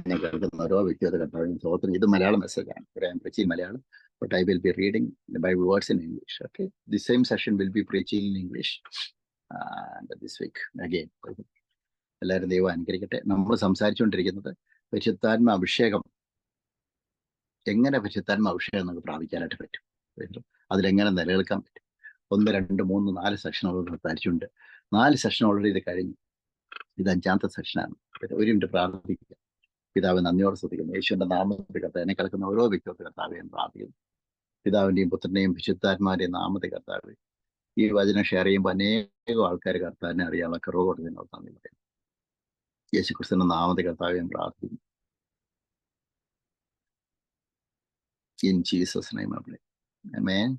എന്നെ കേൾക്കുന്ന ഓരോ വ്യക്തിഗത കർത്താവിനും സ്തോത്രം. ഇത് മലയാളം മെസ്സേജാണ്. I am preaching Malayalam, but I will be reading the Bible words in English. Okay, the same session will be preaching in English and this week again. എല്ലാവരും ദൈവം അനുഗ്രഹിക്കട്ടെ. നമ്മൾ സംസാരിച്ചുകൊണ്ടിരിക്കുന്നത് പരിശുദ്ധാത്മ അഭിഷേകം, എങ്ങനെ പരിശുദ്ധാത്മ അഭിഷേകം നമുക്ക് പ്രാപിക്കാനായിട്ട് പറ്റും, അതിലെങ്ങനെ നിലനിൽക്കാൻ പറ്റും. 1, 2, 3, 4 സെഷനുകൾ സംസാരിച്ചുകൊണ്ട് 4 സെഷൻ ഓൾറെഡി ഇത് കഴിഞ്ഞു. ഇത് 5ാമത്തെ സെഷനാണ്. ഒരു മിനിറ്റ് പ്രാർത്ഥിക്കുക. പിതാവ് നന്ദിയോടെ ശ്രദ്ധിക്കുന്നു. യേശുവിന്റെ നാമത്തിൽ കർത്താവ്, എന്നെ കേൾക്കുന്ന ഓരോ വ്യക്തികൾക്ക് കർത്താവെ പ്രാർത്ഥിക്കുന്നു. പിതാവിന്റെയും പുത്രന്റെയും വിശുദ്ധാത്മാവിന്റെയും നാമത്തിൽ കർത്താവ്, ഈ വചനം ഷെയർ ചെയ്യുമ്പോൾ അനേകം ആൾക്കാർ കർത്താവിനെ അറിയാനുള്ള കുറവോട് നിങ്ങൾ നന്ദി പറയുന്നു. യേശു ക്രിസ്തുവിന്റെ നാമത്തിൽ കർത്താവെ പ്രാർത്ഥിക്കുന്നു. ഇൻ ജീസസ് നെയിം ആമേൻ.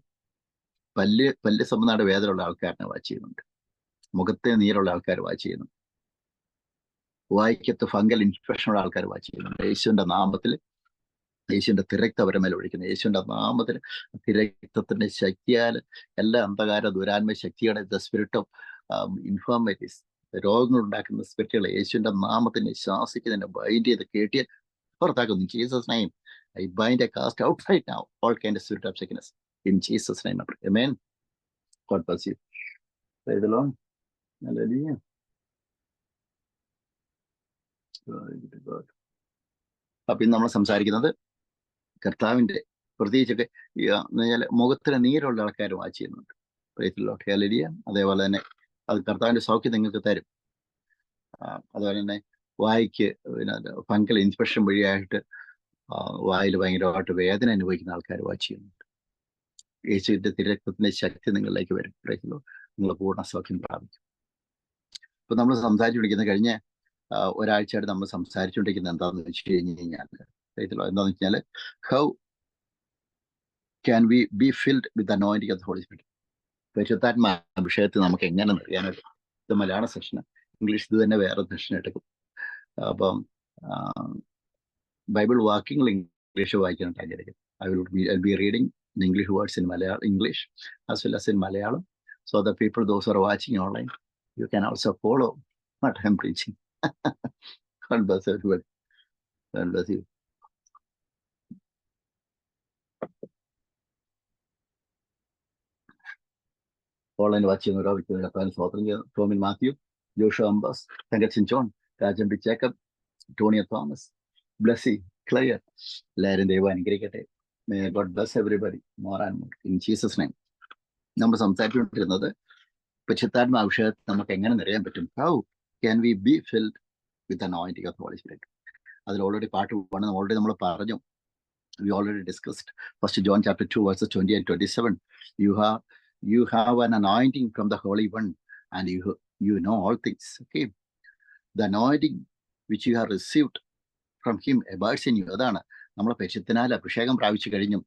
പല്ല് സംബന്ധമായ വേദനയുള്ള ആൾക്കാരനെ വാച്ച് ചെയ്യുന്നുണ്ട്. മുഖത്തെ നീരുള്ള ആൾക്കാർ വാച്ച് ചെയ്യുന്നു. വായിക്കത്ത് ഫംഗൽ ഇൻഫെക്ഷനുള്ള ആൾക്കാർ വാച്ച് ചെയ്യുന്നുണ്ട്. യേശുവിന്റെ നാമത്തിൽ, യേശുവിന്റെ തിരക്ത അവരുടെ മേലെ ഒഴിക്കുന്നു. യേശുവിന്റെ നാമത്തിൽ തിരക്തത്തിന്റെ ശക്തിയാൽ എല്ലാ അന്ധകാര ദുരാത്മ ശക്തിയുടെ ദ സ്പിരിറ്റ് ഓഫ് ഇൻഫോർമേറ്റീസ്, രോഗങ്ങൾ ഉണ്ടാക്കുന്ന സ്പിരിറ്റുകളെ യേശുവിന്റെ നാമത്തിനെ ശാസിക്കുന്നതിനെ ബൈൻഡ് ചെയ്ത് കേട്ടിയ പുറത്താക്കുന്നു. In Jesus name I bind and cast out right now all kind of spirit of sickness in Jesus' name. Amen. God bless you. Praise the Lord. Hallelujah. Glory to God. അപ്പൊ ഇന്ന് നമ്മൾ സംസാരിക്കുന്നത് കർത്താവിന്റെ, പ്രത്യേകിച്ചൊക്കെ മുഖത്തിന് നീരുള്ള ആൾക്കാർ വാച്ച് ചെയ്യുന്നുണ്ട്. Praise the Lord. Hallelujah. അതേപോലെ തന്നെ അത് കർത്താവിന്റെ സൗഖ്യം നിങ്ങൾക്ക് തരും. അതുപോലെ തന്നെ വായിക്ക് ഫംഗൽ ഇൻഫെക്ഷൻ വഴിയായിട്ട് വായിൽ ഭയങ്കരമായിട്ട് വേദന അനുഭവിക്കുന്ന ആൾക്കാർ വാച്ച് ചെയ്യുന്നുണ്ട്. യേശുവിന്റെ തിരക്കത്തിന്റെ ശക്തി നിങ്ങളിലേക്ക് വരും. നിങ്ങൾ പൂർണ്ണ സൗഖ്യം പ്രാപിക്കും. ഇപ്പൊ നമ്മൾ സംസാരിച്ചുകൊണ്ടിരിക്കുന്ന കഴിഞ്ഞ ഒരാഴ്ചയായിട്ട് നമ്മൾ സംസാരിച്ചുകൊണ്ടിരിക്കുന്നത് എന്താണെന്ന് വെച്ച് കഴിഞ്ഞാൽ, എന്താണെന്ന് വെച്ചാൽ how can we be filled with anointing of the Holy Spirit. പരിശുദ്ധാത്മ അഭിഷേകത്തിൽ നമുക്ക് എങ്ങനെ അറിയാനായിട്ട്. ഇത് മലയാള സെഷൻ, ഇംഗ്ലീഷ് ഇത് തന്നെ വേറെ സെഷൻ എടുക്കും. അപ്പം ബൈബിൾ വാക്യങ്ങൾ ഇംഗ്ലീഷ് വായിക്കാനായിട്ട് ആഗ്രഹിക്കും. I'll be reading the English words in English as well as in Malayalam, so the people, those who are watching online, you can also follow what I'm preaching. God bless everybody. God bless you. Online watching Tomin Matthew, Joshua Ambas, Tangachin John, Rajan B. Jacob, Tony Thomas, Blessy, Claire, എല്ലാവരും ദൈവം അനുഗ്രഹിക്കട്ടെ. May God bless everybody more and more in Jesus' name. നമ്മൾ സംസാരിച്ചുകൊണ്ടിരുന്നത് പരിശുദ്ധാത്മ അഭിഷേകത്തെ നമുക്ക് എങ്ങനെ നിറയാൻ പറ്റും. How can we be filled with the anointing of the Holy Spirit? അതിൽ ഓൾറെഡി പാർട്ട് 1 ഓൾറെഡി നമ്മൾ പറഞ്ഞു. We already discussed 1 John chapter 2 verses 20 and 27. You have an anointing from the Holy One and you know all things. Okay, the anointing which you have received from him abides in you. അതാണ് നമ്മൾ പരിശുദ്ധനാൽ അഭിഷേകം പ്രാപിച്ചു കഴിഞ്ഞു.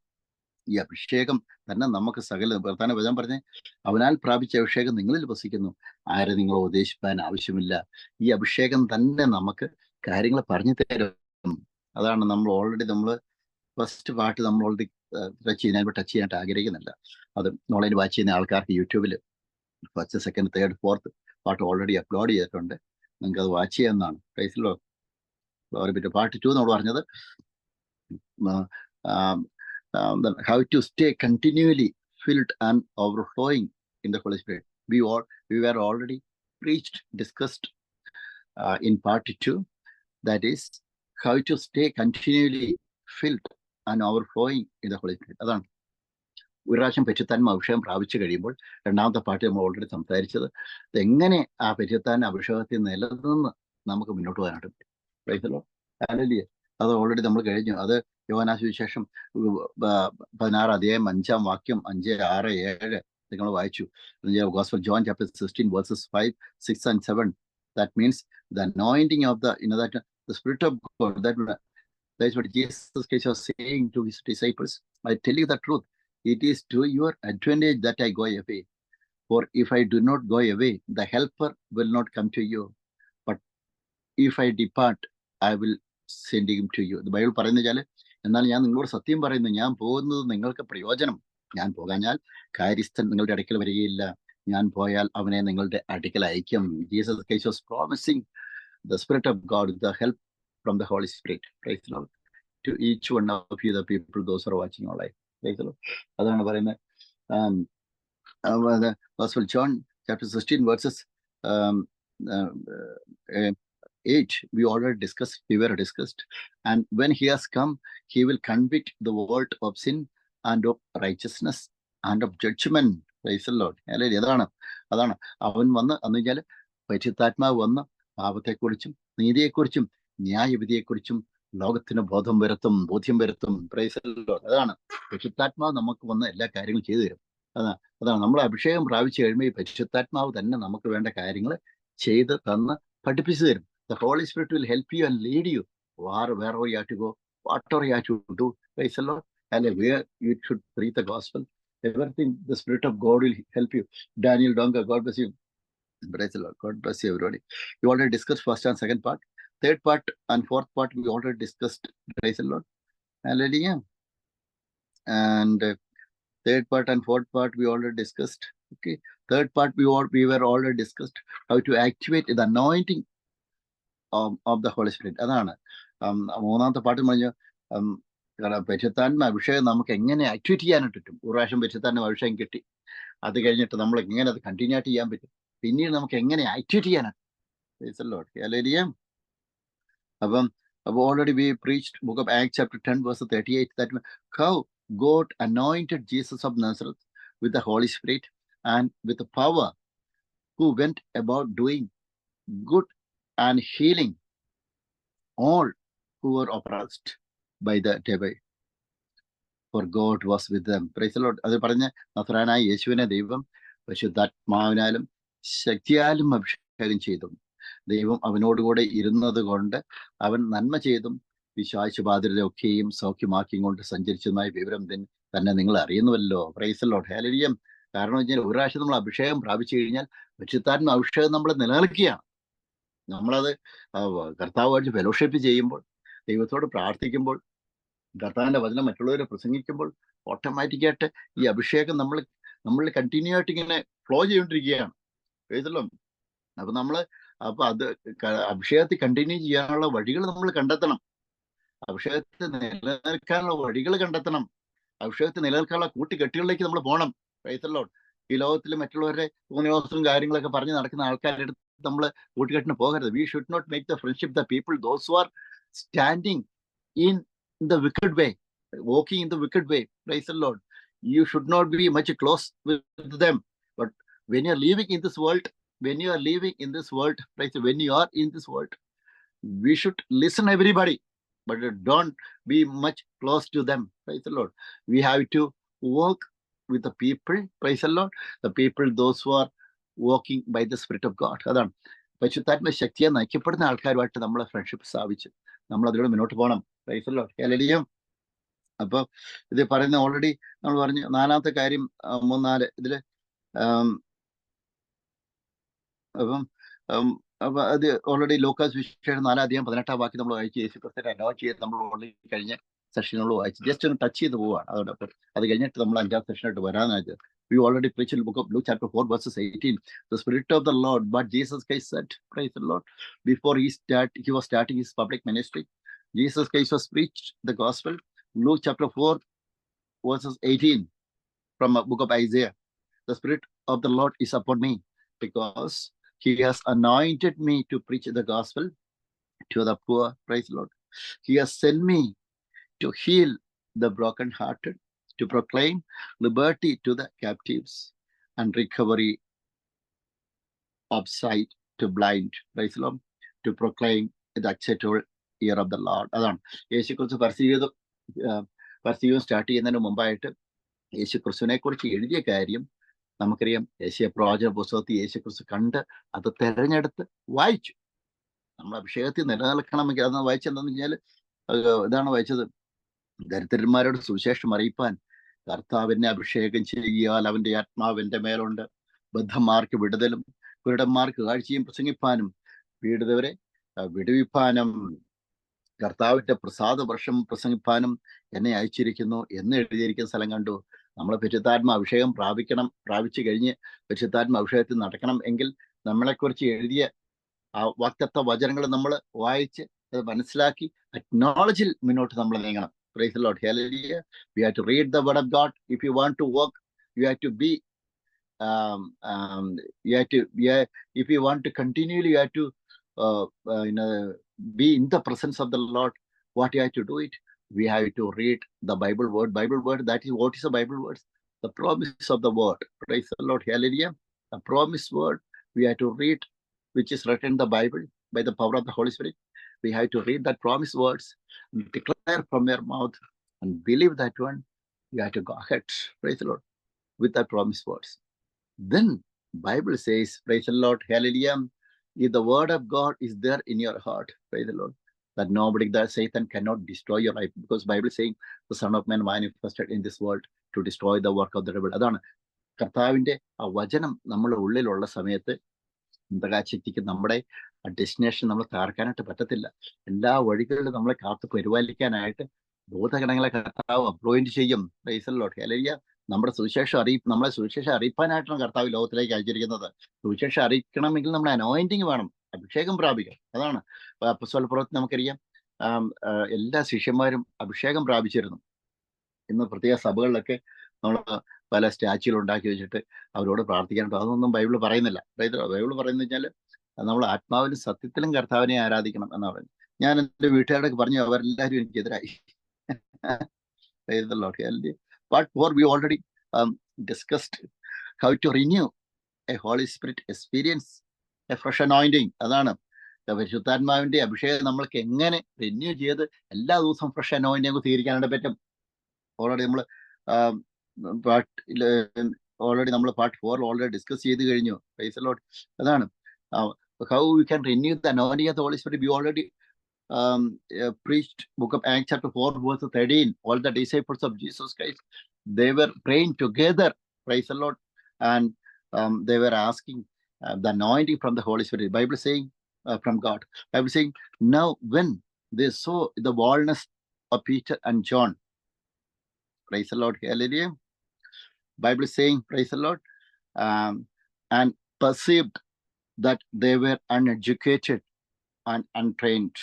ഈ അഭിഷേകം തന്നെ നമുക്ക് സകല പ്രധാന വചനം പറഞ്ഞ്, അവനാൽ പ്രാപിച്ച അഭിഷേകം നിങ്ങളിൽ വസിക്കുന്നു, ആരെ നിങ്ങൾ ഉപദേശിപ്പാൻ ആവശ്യമില്ല. ഈ അഭിഷേകം തന്നെ നമുക്ക് കാര്യങ്ങൾ പറഞ്ഞു തരും. അതാണ് നമ്മൾ ഫസ്റ്റ് പാർട്ട് നമ്മൾ ഓൾറെഡി ടച്ച് ചെയ്യാനായിട്ട് ആഗ്രഹിക്കുന്നില്ല. അത് ഓൺലൈൻ വാച്ച് ചെയ്യുന്ന ആൾക്കാർക്ക് യൂട്യൂബിൽ first, second, third, fourth part already upload ചെയ്തിട്ടുണ്ട്. നിങ്ങൾക്ക് അത് വാച്ച് ചെയ്യാവുന്നതാണ്. പ്രൈസിലോ പാർട്ട് 2 നമ്മൾ പറഞ്ഞത് how to stay continually filled and overflowing in the Holy Spirit. We were already discussed in part 2, that is how to stay continually filled and overflowing in the Holy Spirit. അതാണ് ഒരു പ്രാവശ്യം പരിശുദ്ധാത്മ അഭിഷേകം പ്രാപിച്ചു കഴിയുമ്പോൾ രണ്ടാമത്തെ പാർട്ട് നമ്മൾ already സംസാരിച്ചത് എങ്ങനെ ആ പരിശുദ്ധാത്മ അഭിഷേകത്തിൽ നിലനിന്ന് നമുക്ക് മുന്നോട്ട് പോകാനായിട്ട് പറ്റും. ഹല്ലേലൂയ. അത് ഓൾറെഡി നമ്മൾ കഴിഞ്ഞു. അത് യോഹന്നാൻ സുവിശേഷം 16 അധ്യായം 5-ാം വാക്യം 5, 6, 7 നിങ്ങൾ വായിച്ചു. Gospel John chapter 16 verses 5, 6 and 7. That means the anointing of the Spirit of God. That's what Jesus Christ was saying to his disciples. I tell you the truth, it is to your advantage that I go away. For if I do not go away, the helper will not come to you. But if I depart, I will send him to you. The Bible പറയുന്നത്, എന്നാൽ ഞാൻ നിങ്ങളോട് സത്യം പറയുന്നു, ഞാൻ പോകുന്നത് നിങ്ങൾക്ക് പ്രയോജനം. ഞാൻ പോകാഞ്ഞാൽ കാര്യസ്ഥൻ നിങ്ങളുടെ അടുക്കൽ വരികയില്ല, ഞാൻ പോയാൽ അവനെ നിങ്ങളുടെ അടുക്കൽ അയക്കും. Jesus Christ was promising the Spirit of God, the help from the Holy Spirit. Praise the Lord. To each one of you, the people, those who are watching online. Praise the Lord. അതാണ് പറയുന്നത്. Gospel John chapter 16 verses 8 we already discussed, and when he has come, he will convict the world of sin and of righteousness and of judgment. Praise the Lord. അതാണ് അവൻ വന്ന് എന്ന് വെച്ചാൽ പരിശുദ്ധാത്മാവ് വന്ന് പാപത്തെക്കുറിച്ചും നീതിയെക്കുറിച്ചും ന്യായവിധിയെക്കുറിച്ചും ലോകത്തിന് ബോധ്യം വരുത്തും. Price the Lord. അതാണ് പരിശുദ്ധാത്മാവ് നമുക്ക് വന്ന് എല്ലാ കാര്യങ്ങളും ചെയ്തു തരും. അതാണ് നമ്മൾ അഭിഷേകം പ്രാപിച്ചു കഴിയുമ്പോൾ ഈ പരിശുദ്ധാത്മാവ് തന്നെ നമുക്ക് വേണ്ട കാര്യങ്ങൾ ചെയ്ത് തന്ന് പഠിപ്പിച്ചു തരും. The Holy Spirit will help you and lead you wherever you have to go, whatever you have to do. Praise the Lord. And where you should preach the gospel, everything the Spirit of God will help you. Daniel Donga, God bless you. Praise the Lord. God bless you, everybody. We already discussed first and second part. Third part and fourth part we already discussed. Praise the Lord. Hallelujah. And third part and fourth part we already discussed. Okay. Third part we were already discussed how to activate the anointing of the Holy Spirit. അതാണ് മൂന്നാമത്തെ പാട്ട് പറഞ്ഞ പരിശുദ്ധാത്മ അഭിഷേകം നമുക്ക് എങ്ങനെ activate ചെയ്യാനായിട്ട് പറ്റും. ഒരു പ്രാവശ്യം പരിശുദ്ധാത്മ അഭിഷേകം കിട്ടി, അത് കഴിഞ്ഞിട്ട് നമ്മൾ എങ്ങനെ അത് കണ്ടിന്യൂ ആയിട്ട് ചെയ്യാൻ പറ്റും, പിന്നീട് നമുക്ക് എങ്ങനെ ആക്ടിവേറ്റ് ചെയ്യാനായിട്ട്. അപ്പം already we preached book of Acts chapter 10 verse 38 that how God anointed Jesus of Nazareth with the Holy Spirit and with the power, who went about doing good and healing all who were oppressed by the devil, for God was with them. Praise the Lord. അത് പറഞ്ഞ നസ്രായനായ യേശുവിനെ ദൈവം പരിശുദ്ധാത്മാവിനാലും ശക്തിയാലും അഭിഷേകം ചെയ്തു. ദൈവം അവനോടുകൂടെ ഇരുന്നത് കൊണ്ട് അവൻ നന്മ ചെയ്തും പിശാചുബാധിതരെയൊക്കെയും സൗഖ്യമാക്കിയും കൊണ്ട് സഞ്ചരിച്ചതുമായ വിവരം തന്നെ നിങ്ങൾ അറിയുന്നുവല്ലോ. Price the Lord. ഹല്ലേലൂയ. കാരണം വെച്ചാൽ ഒരു പ്രാവശ്യം നമ്മൾ അഭിഷേകം പ്രാപിച്ചു കഴിഞ്ഞാൽ പരിശുദ്ധാത്മ അഭിഷേകം നമ്മൾ നിലനിൽക്കുകയാണ്. നമ്മളത് കർത്താവുമായിട്ട് ഫെലോഷിപ്പ് ചെയ്യുമ്പോൾ, ദൈവത്തോട് പ്രാർത്ഥിക്കുമ്പോൾ, കർത്താവിന്റെ വചനം മറ്റുള്ളവരെ പ്രസംഗിക്കുമ്പോൾ ഓട്ടോമാറ്റിക്കായിട്ട് ഈ അഭിഷേകം നമ്മൾ കണ്ടിന്യൂ ആയിട്ട് ഇങ്ങനെ ഫ്ലോ ചെയ്തുകൊണ്ടിരിക്കുകയാണ്. എഴുതല്ലോ. അപ്പൊ അത് അഭിഷേകത്തിൽ കണ്ടിന്യൂ ചെയ്യാനുള്ള വഴികൾ നമ്മൾ കണ്ടെത്തണം. അഭിഷേകത്തെ നിലനിൽക്കാനുള്ള വഴികൾ കണ്ടെത്തണം. അഭിഷേകത്തെ നിലനിൽക്കാനുള്ള കൂട്ടുകെട്ടുകളിലേക്ക് നമ്മൾ പോകണം. എഴുതല്ലോ. ഈ ലോകത്തിൽ മറ്റുള്ളവരുടെ ഊനവസ്തും കാര്യങ്ങളൊക്കെ പറഞ്ഞ് നടക്കുന്ന ആൾക്കാരുടെ അടുത്ത് നമ്മൾ കൂട്ടുകെട്ടിന് പോകരുത്. We should not make the friendship the people those who are standing in the wicked way, walking in the wicked way. Praise the Lord. You should not be much close with them. But when you are living in this world, when you are in this world, we should listen everybody, but don't be much close to them. Praise the Lord. We have to walk with the people. Praise the Lord. The people those who are walking by the Spirit of God. അതാണ് പരിശുദ്ധാത്മ ശക്തിയെ നയിക്കപ്പെടുന്ന ആൾക്കാരുമായിട്ട് നമ്മളെ friendship സ്ഥാപിച്ച് നമ്മൾ അതിലൂടെ മുന്നോട്ട് പോകണം. Price the Lord. ഹല്ലേലൂയ. അപ്പൊ ഇത് പറയുന്ന ഓൾറെഡി നമ്മൾ പറഞ്ഞു. നാലാമത്തെ കാര്യം 3-4 ഇതില് അപ്പൊ അത് ഓൾറെഡി ലൂക്കാസ് സുവിശേഷം 4:18 നമ്മൾ വായിച്ച് യേശുക്രിസ്തുവിനെ അനോയിന്റ് ചെയ്ത് നമ്മൾ ഓൾറെഡി കഴിഞ്ഞ സെഷനുകൾ വായിച്ച് ജസ്റ്റ് ഒന്ന് ടച്ച് ചെയ്ത് പോവാണ്. അതോടൊപ്പം അത് കഴിഞ്ഞിട്ട് നമ്മൾ 5ാം സെഷനായിട്ട് വരാനായിട്ട് we already preached in the book of Luke chapter 4 verses 18. The Spirit of the Lord, but Jesus Christ said, praise the Lord, before he was starting his public ministry, Jesus Christ was preached the gospel. Luke chapter 4 verses 18 from the book of Isaiah. The Spirit of the Lord is upon me, because he has anointed me to preach the gospel to the poor. Praise the Lord. He has sent me to heal the brokenhearted, to proclaim liberty to the captives and recovery of sight to blind. Praise the Lord. To proclaim the acceptable year of the Lord. അതാണ് യേശുക്രിസ്തു പരസ്യം start ചെയ്യുന്നതിന് മുമ്പായിട്ട് യേശുക്രിസ്തുവിനെ കുറിച്ച് എഴുതിയ കാര്യം നമുക്കറിയാം. യേശയ്യാ പ്രവാചക പുസ്തകത്തിൽ യേശുക്രിസ്തു കണ്ട് അത് തെരഞ്ഞെടുത്ത് വായിച്ചു. നമ്മൾ അഭിഷേകത്തിൽ നിലനിൽക്കണമെങ്കിൽ അത് വായിച്ചെന്താന്ന് വെച്ചാൽ ഇതാണ് വായിച്ചത്. ദരിദ്രന്മാരോട് സുവിശേഷം അറിയിപ്പാൻ കർത്താവിനെ അഭിഷേകം ചെയ്യാൽ അവന്റെ ആത്മാവിന്റെ മേലുണ്ട്. ബദ്ധന്മാർക്ക് വിടുതലും കുരുടന്മാർക്ക് കാഴ്ചയും പ്രസംഗിപ്പാനും പീഡിതവരെ വിടുവിപ്പാനും കർത്താവിന്റെ പ്രസാദ വർഷം പ്രസംഗിപ്പാനും എന്നെ അയച്ചിരിക്കുന്നു എന്ന് എഴുതിയിരിക്കുന്ന സ്ഥലം കണ്ടു. നമ്മൾ പരിശുദ്ധാത്മ അഭിഷേകം പ്രാപിച്ചു കഴിഞ്ഞ് പരിശുദ്ധാത്മ അഭിഷേകത്തിൽ നടക്കണം എങ്കിൽ നമ്മളെക്കുറിച്ച് എഴുതിയ ആ വാഗ്ദത്ത വചനങ്ങൾ നമ്മൾ വായിച്ച് അത് മനസ്സിലാക്കി അക്നോളജിൽ മുന്നോട്ട് നമ്മൾ നീങ്ങണം. Praise the Lord. Hallelujah. We have to read the word of God. If you want to walk, you have to be if you want to continually, you have to be in the presence of the Lord. What you have to do it? We have to read the Bible word. That is, what is the Bible words? The promise of the word. Praise the Lord. Hallelujah. The promise word we have to read, which is written in the Bible by the power of the Holy Spirit. We have to read that promise words, declare from your mouth, and believe that one. You have to go ahead. Praise the Lord. With that promise words. Then Bible says, praise the Lord, hallelujah, if the word of God is there in your heart, praise the Lord, that nobody, that Satan cannot destroy your life, because Bible saying the Son of Man manifested in this world to destroy the work of the devil. അതാണ് കർത്താവിന്റെ ആ വചനം നമ്മുടെ ഉള്ളിലുള്ള സമയത്ത് പ്രകാശിക്ക് നമ്മുടെ destination നമ്മൾ തകർക്കാനായിട്ട് പറ്റത്തില്ല. എല്ലാ വഴികളിലും നമ്മളെ കാത്തു പരിപാലിക്കാനായിട്ട് ഭൂതഗണങ്ങളെ കർത്താവ് അപ്പോയിന്റ് ചെയ്യും. Price the Lord. ഹല്ലേലൂയ. നമ്മളെ സുവിശേഷം അറിയിപ്പാനായിട്ടാണ് കർത്താവ് ലോകത്തിലേക്ക് അയച്ചിരിക്കുന്നത്. സുവിശേഷം അറിയിക്കണമെങ്കിൽ നമ്മുടെ അനോയിന്റിങ് വേണം, അഭിഷേകം പ്രാപിക്കണം. അതാണ് അപ്പോസ്തല പ്രവൃത്തി നമുക്കറിയാം. എല്ലാ ശിഷ്യന്മാരും അഭിഷേകം പ്രാപിച്ചിരുന്നു. ഇന്ന് പ്രത്യേക സഭകളിലൊക്കെ നമ്മൾ പല സ്റ്റാച്യുകൾ ഉണ്ടാക്കി വെച്ചിട്ട് അവരോട് പ്രാർത്ഥിക്കാനുണ്ട്. അതൊന്നും ബൈബിൾ പറയുന്നില്ല. ബൈബിൾ പറയുന്നത് വെച്ചാൽ നമ്മൾ ആത്മാവിലും സത്യത്തിലും കർത്താവിനെ ആരാധിക്കണം എന്നാണ് പറയുന്നത്. ഞാൻ എൻ്റെ വീട്ടുകാരോടൊക്കെ പറഞ്ഞു, അവരെല്ലാവരും എനിക്കെതിരായി. But for we already discussed how to renew a Holy Spirit experience, a fresh anointing. അതാണ് പരിശുദ്ധാത്മാവിന്റെ അഭിഷേകം നമ്മൾക്ക് എങ്ങനെ റിന്യൂ ചെയ്ത് എല്ലാ ദിവസവും ഫ്രഷ് അനോയിന്റിങ് സ്വീകരിക്കാനായിട്ട് പറ്റും. ഓൾറെഡി നമ്മൾ പാർട്ട് 4 ഓൾറെഡി ഡിസ്കസ് ചെയ്ത് കഴിഞ്ഞു. Price the Lord. അതാണ് how we can renew the anointing of the Holy Spirit. We already preached book of Acts chapter 4 verse 13. All the disciples of Jesus Christ, they were praying together, praise the Lord, and they were asking the anointing from the Holy Spirit. Bible saying from God. Bible saying, now when they saw the boldness of Peter and John, praise the Lord, hallelujah. Bible saying, praise the Lord, and perceived that they were uneducated and untrained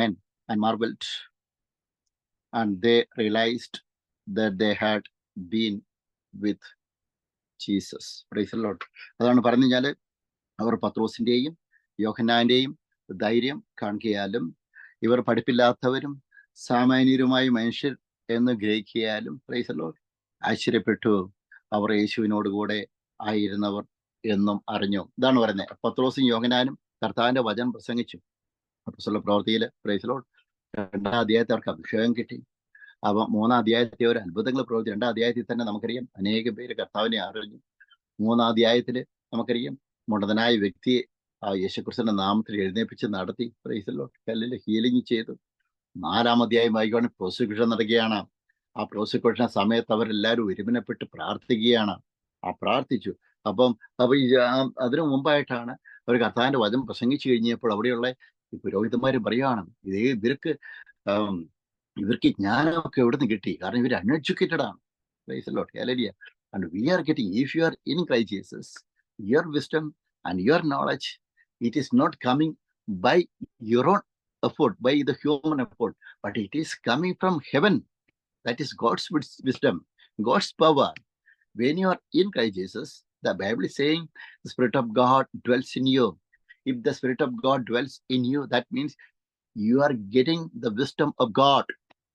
men, and marveled, and they realized that they had been with Jesus. Praise the Lord. അതാണ് പറഞ്ഞു കഴിഞ്ഞാൽ അവർ പത്രോസിന്റെയും യോഹന്നാന്റെയും ധൈര്യം കാണുകയാലും ഇവർ പഠിപ്പില്ലാത്തവരും സാമാന്യരുമായ മനുഷ്യർ എന്ന് ഗ്രഹിക്കാലും, price the Lord, ആശ്ചര്യപ്പെട്ടു. അവർ യേശുവിനോട് കൂടെ ആയിരുന്നവർ എന്നും അറിഞ്ഞു. ഇതാണ് പറയുന്നത്. പത്രോസും യോഹന്നാനും കർത്താവിന്റെ വചനം പ്രസംഗിച്ചു. അപ്പോസ്തല പ്രവൃത്തിയിൽ, പ്രൈസ് ദി ലോർഡ്, 2-ാം അധ്യായത്തിൽ അവർക്ക് അഭിഷേകം കിട്ടി. അപ്പൊ 3-ാം അധ്യായത്തിൽ ഒരു അത്ഭുതങ്ങൾ പ്രവൃത്തി. 2-ാം അധ്യായത്തിൽ തന്നെ നമുക്കറിയാം അനേകം പേര് കർത്താവിനെ അറിഞ്ഞു. 3-ാം അധ്യായത്തിൽ നമുക്കറിയാം മുടന്തനായ വ്യക്തിയെ യേശുക്രിസ്തുവിന്റെ നാമത്തിൽ എഴുന്നേൽപ്പിച്ച് നടത്തി. Price the Lord. Hallelujah. Healing ചെയ്തു. 4-ാം അധ്യായം വായിക്കുകയാണ്, പ്രോസിക്യൂഷൻ നടക്കുകയാണ്. ആ പ്രോസിക്യൂഷൻ സമയത്ത് അവരെല്ലാവരും ഒരുമനപ്പെട്ട് പ്രാർത്ഥിക്കുകയാണ്. പ്രാർത്ഥിച്ചു. അപ്പം അതിനു മുമ്പായിട്ടാണ് അവർ കർത്താവിന്റെ വചനം പ്രസംഗിച്ചു കഴിഞ്ഞപ്പോൾ അവിടെയുള്ള ഈ പുരോഹിതന്മാർ പറയുകയാണ്, ഇവർക്ക് ജ്ഞാനമൊക്കെ എവിടെ നിന്ന് കിട്ടി? കാരണം ഇവർ അൺഎഡ്യൂക്കേറ്റഡ് ആണ്. Price the Lord. Hallelujah. And we are getting, if you are in Christ Jesus, your wisdom and your knowledge, it is not coming by your own effort, by the human effort, but it is coming from heaven. That is God's wisdom, God's power. When you are in Christ Jesus, the Bible is saying the Spirit of God dwells in you. If the Spirit of God dwells in you, that means you are getting the wisdom of God.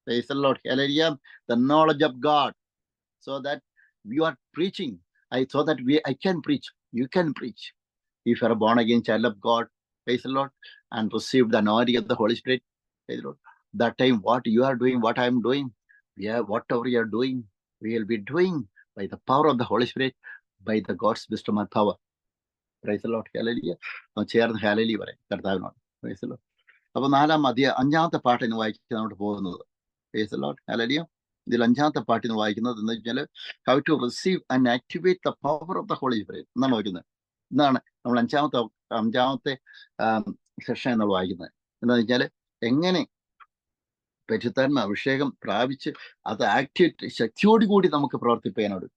Praise the Lord. Hallelujah. The knowledge of God. So that you are preaching. So that I can preach. You can preach. If you are a born again child of God, praise the Lord, and receive the anointing of the Holy Spirit, praise the Lord. That time, what you are doing, what I am doing, whatever you are doing, we will be doing by the power of the Holy Spirit, by the God's wisdom and power. Praise the Lord. Hallelujah. ചേർന്ന് hallelujah പറയാം കർത്താവിനോട്. Praise the Lord. അപ്പൊ 5-ാമത്തെ പാട്ടിന് വായിക്കാനോട്ട് പോകുന്നത്. Praise the Lord. Hallelujah. ഇതിൽ 5-ാമത്തെ പാട്ടിന് വായിക്കുന്നത് എന്ന് വെച്ചാൽ how to receive and activate the power of the Holy Spirit എന്നാണ് വായിക്കുന്നത്. ഇതാണ് നമ്മൾ 5-ാമത്തെ സെഷൻ എന്നുള്ള വായിക്കുന്നത്. എന്താണെന്ന് വെച്ചാൽ എങ്ങനെ പരിശുദ്ധാത്മ അഭിഷേകം പ്രാപിച്ച് അത് ആക്ടിവേറ്റ് ശക്തിയോടുകൂടി നമുക്ക് പ്രവർത്തിപ്പിക്കാനോട്,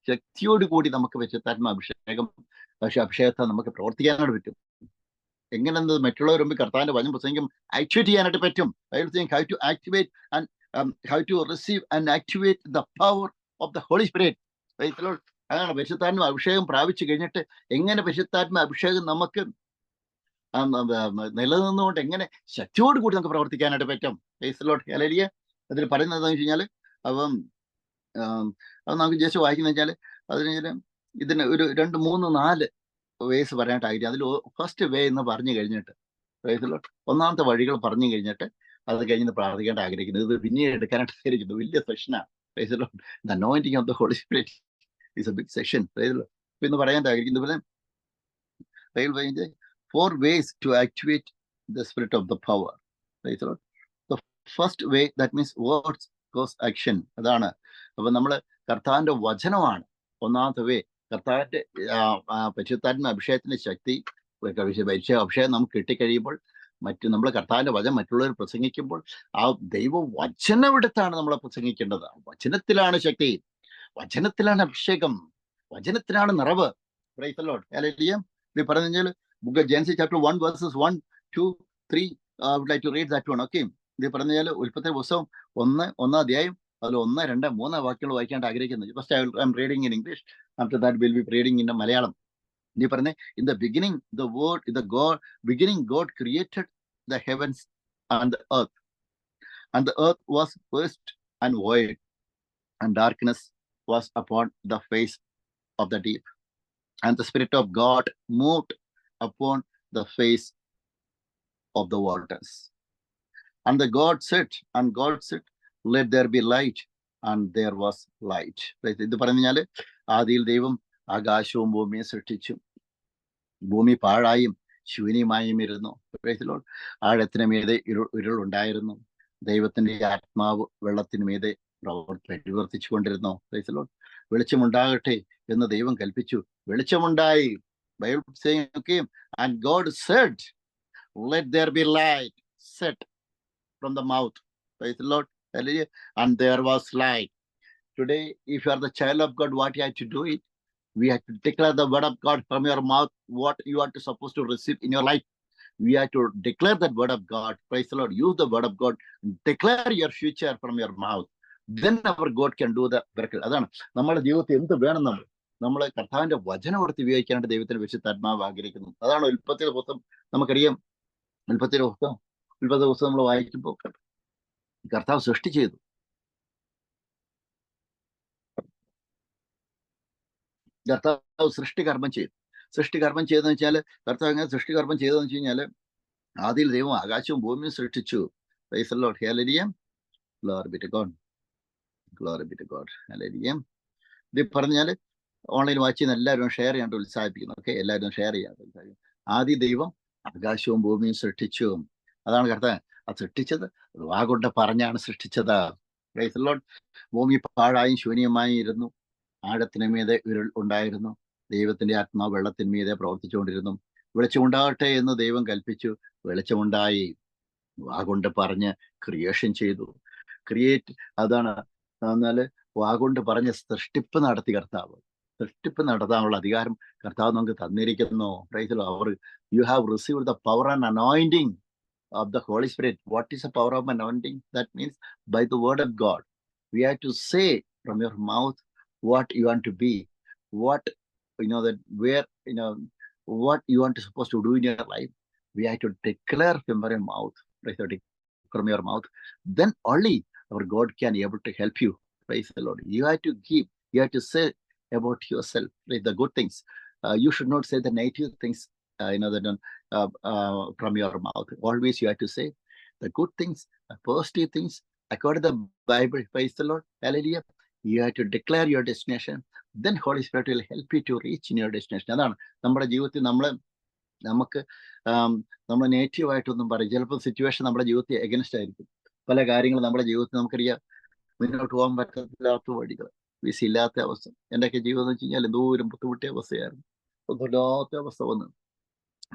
ശക്തിയോടുകൂടി നമുക്ക് പരിശുദ്ധാത്മ അഭിഷേകത്തെ നമുക്ക് പ്രവർത്തിക്കാനോട് പറ്റും. എങ്ങനെ മറ്റുള്ളവർ മുമ്പ് കർത്താവിന്റെ വചനം പ്രസംഗിക്കും ആക്ടിവേറ്റ് ചെയ്യാനായിട്ട് പറ്റും. How to activate and how to receive and activate the power of the Holy Spirit. അതാണ് പരിശുദ്ധാത്മ അഭിഷേകം പ്രാപിച്ചു കഴിഞ്ഞിട്ട് എങ്ങനെ പരിശുദ്ധാത്മ അഭിഷേകം നമുക്ക് നിലനിന്നുകൊണ്ട് എങ്ങനെ ശക്തിയോട് കൂടി നമുക്ക് പ്രവർത്തിക്കാനായിട്ട് പറ്റും. ഹല്ലേലൂയ. അതിൽ പറയുന്നത് എന്താണെന്ന് വെച്ച് കഴിഞ്ഞാൽ അപ്പം അത് നമുക്ക് ജസ്റ്റ് വായിക്കുന്ന വെച്ചാൽ അതിന് ഇതിന് ഒരു 2, 3, 4 വേസ് പറയാനായിട്ട് ആഗ്രഹിക്കും. അതിൽ ഫസ്റ്റ് വേ എന്ന് പറഞ്ഞു കഴിഞ്ഞിട്ട് ഒന്നാമത്തെ വഴികൾ പറഞ്ഞു കഴിഞ്ഞിട്ട് അത് കഴിഞ്ഞ് പ്രാർത്ഥിക്കാനായിട്ട് ആഗ്രഹിക്കുന്നത്. ഇത് പിന്നീട് എടുക്കാനായിട്ട് ആഗ്രഹിക്കുന്നു. വലിയ സെഷനാണ്. The anointing of the Holy Spirit is a big session. ഇന്ന് പറയാനായിട്ട് ആഗ്രഹിക്കുന്നത് 4 ways to activate the spirit of the power. The first way, that means words cause action. അതാണ്. അപ്പൊ നമ്മള് കർത്താവിന്റെ വചനമാണ് ഒന്നാമത്തെ വേ. കർത്താവിന്റെ പരിശുദ്ധാത്മ അഭിഷേകത്തിന്റെ ശക്തി, അഭിഷേകം നമുക്ക് കിട്ടിക്കഴിയുമ്പോൾ നമ്മൾ കർത്താവിന്റെ വചനം മറ്റുള്ളവർ പ്രസംഗിക്കുമ്പോൾ ആ ദൈവ വചനം എടുത്താണ് നമ്മളെ പ്രസംഗിക്കേണ്ടത്. വചനത്തിലാണ് ശക്തി, വചനത്തിലാണ് അഭിഷേകം, വചനത്തിലാണ് നിറവ്. Price the Lord. ഹല്ലേലൂയ. ഇത് പറഞ്ഞു കഴിഞ്ഞാൽ book of Genesis chapter 1 verses 1, 2, 3 I would like to read that one. Okay. ഇത് പറഞ്ഞു കഴിഞ്ഞാൽ ഉൽപ്പത്തി പുസ്തകം 1 അധ്യായം അതിൽ 1, 2, 3 വാക്യങ്ങൾ വായിക്കാണ്ട് ആഗ്രഹിക്കുന്നത്. First I M reading in English. After that will be reading in Malayalam. ഇത് പറഞ്ഞേ, in the beginning God created the heavens and the earth. And the earth was vast and void, and darkness was upon the face of the deep. And the Spirit of God moved upon the face of the waters. And God said, let there be light, and there was light. ഇത് പറഞ്ഞാല് ആദിയിൽ ദൈവം ആകാശവും ഭൂമിയെ സൃഷ്ടിച്ചു. ഭൂമി പാഴായും ശൂന്യമായും ഇരുന്നു. ആഴത്തിന് മീതെ ഇരുളുണ്ടായിരുന്നു. ദൈവത്തിന്റെ ആത്മാവ് വെള്ളത്തിന് മീതെ പരിവർത്തിച്ചു കൊണ്ടിരുന്നു. വെളിച്ചമുണ്ടാകട്ടെ എന്ന് ദൈവം കൽപ്പിച്ചു, വെളിച്ചമുണ്ടായി. Bible saying, okay, and God said, let there be light, set from the mouth. Praise the Lord. And there was light. Today, if you are the child of God, what you have to do it? We have to declare the word of God from your mouth, what you are supposed to receive in your life. We have to declare that word of God. Praise the Lord. Use the word of God. Declare your future from your mouth. Then our God can do the miracle. അതാണ് നമ്മുടെ ജീവിതത്തിൽ എന്ത് വേണം. നമ്മൾ കർത്താവിന്റെ വചനം എടുത്ത് ഉപയോഗിക്കാനായിട്ട് ദൈവത്തിന് പരിശുദ്ധാത്മാവ് ആഗ്രഹിക്കുന്നു. അതാണ് ഉൽപ്പത്തിയുടെ പുസ്തകം. നമുക്കറിയാം, ഉൽപ്പത്തിയുടെ പുസ്തകം നമ്മൾ വായിക്കുമ്പോൾ കർത്താവ് സൃഷ്ടി ചെയ്തു. കർത്താവ് സൃഷ്ടികർമ്മം ചെയ്തെന്ന് വെച്ചാൽ കർത്താവ് എങ്ങനെ സൃഷ്ടികർമ്മം ചെയ്തതെന്ന് വെച്ച് കഴിഞ്ഞാൽ ആദിയിൽ ദൈവം ആകാശവും ഭൂമിയും സൃഷ്ടിച്ചു. Praise the Lord. Hallelujah. Glory be to God. Hallelujah. ഇത് പറഞ്ഞാൽ ഓൺലൈൻ വാച്ച് ചെയ്യുന്ന എല്ലാവരും ഷെയർ ചെയ്യാണ്ട് ഉത്സാഹിപ്പിക്കുന്നു. ഓക്കെ, എല്ലാവരും ഷെയർ ചെയ്യാൻ. ആദ്യ ദൈവം ആകാശവും ഭൂമിയും സൃഷ്ടിച്ചു. അതാണ് കർത്താവ് അത് സൃഷ്ടിച്ചത്. വാഗൊണ്ട് പറഞ്ഞാണ് സൃഷ്ടിച്ചത്. Price the Lord. ഭൂമി പാഴായും ശൂന്യമായും ഇരുന്നു. ആഴത്തിന് മീതെ ഇരുൾ ഉണ്ടായിരുന്നു. ദൈവത്തിന്റെ ആത്മാവ് വെള്ളത്തിന് മീതെ പ്രവർത്തിച്ചുകൊണ്ടിരുന്നു. വെളിച്ചമുണ്ടാകട്ടെ എന്ന് ദൈവം കൽപ്പിച്ചു, വെളിച്ചമുണ്ടായി. വാഗൊണ്ട് പറഞ്ഞ് ക്രിയേഷൻ ചെയ്തു. അതാണ്. എന്നാല് വാഗൊണ്ട് പറഞ്ഞ് സൃഷ്ടിപ്പ് നടത്തി കർത്താവ്. സൃഷ്ടിപ്പ് നടത്താനുള്ള അധികാരം കർത്താവ് നമുക്ക് തന്നിരിക്കുന്നു. Price the Lord. You have received the power and anointing of the Holy Spirit. What is the power of anointing? That means by the word of God. We have to say from your mouth what you want to be, what what you want to supposed to do in your life. We have to declare from your mouth. From your mouth. Then only our God can be able to help you. Praise the Lord. You have to give. You have to say about yourself, the good things. You should not say the negative things. From your mouth. Always you have to say the good things, the positive things according to the Bible. Praise the Lord. Hallelujah. You have to declare your destination. Then Holy Spirit will help you to reach in your destination. അതാണ് നമ്മുടെ ജീവിതത്തിൽ നമുക്ക് നമ്മൾ നെഗറ്റീവായിട്ടൊന്നും പറയും. ചിലപ്പോൾ situation നമ്മുടെ ജീവിതത്തിൽ against ആയിരിക്കും. പല കാര്യങ്ങളും നമ്മുടെ ജീവിതത്തിൽ നമുക്കറിയാം, മുന്നോട്ട് പോകാൻ പറ്റാത്ത വഴികൾ, വിസില്ലാത്ത അവസ്ഥ. എൻ്റെയൊക്കെ ജീവിതം എന്ന് വെച്ച് കഴിഞ്ഞാൽ എന്തോരം ബുദ്ധിമുട്ടിയ അവസ്ഥയായിരുന്നു. ഒന്നുമില്ലാത്ത അവസ്ഥ വന്ന്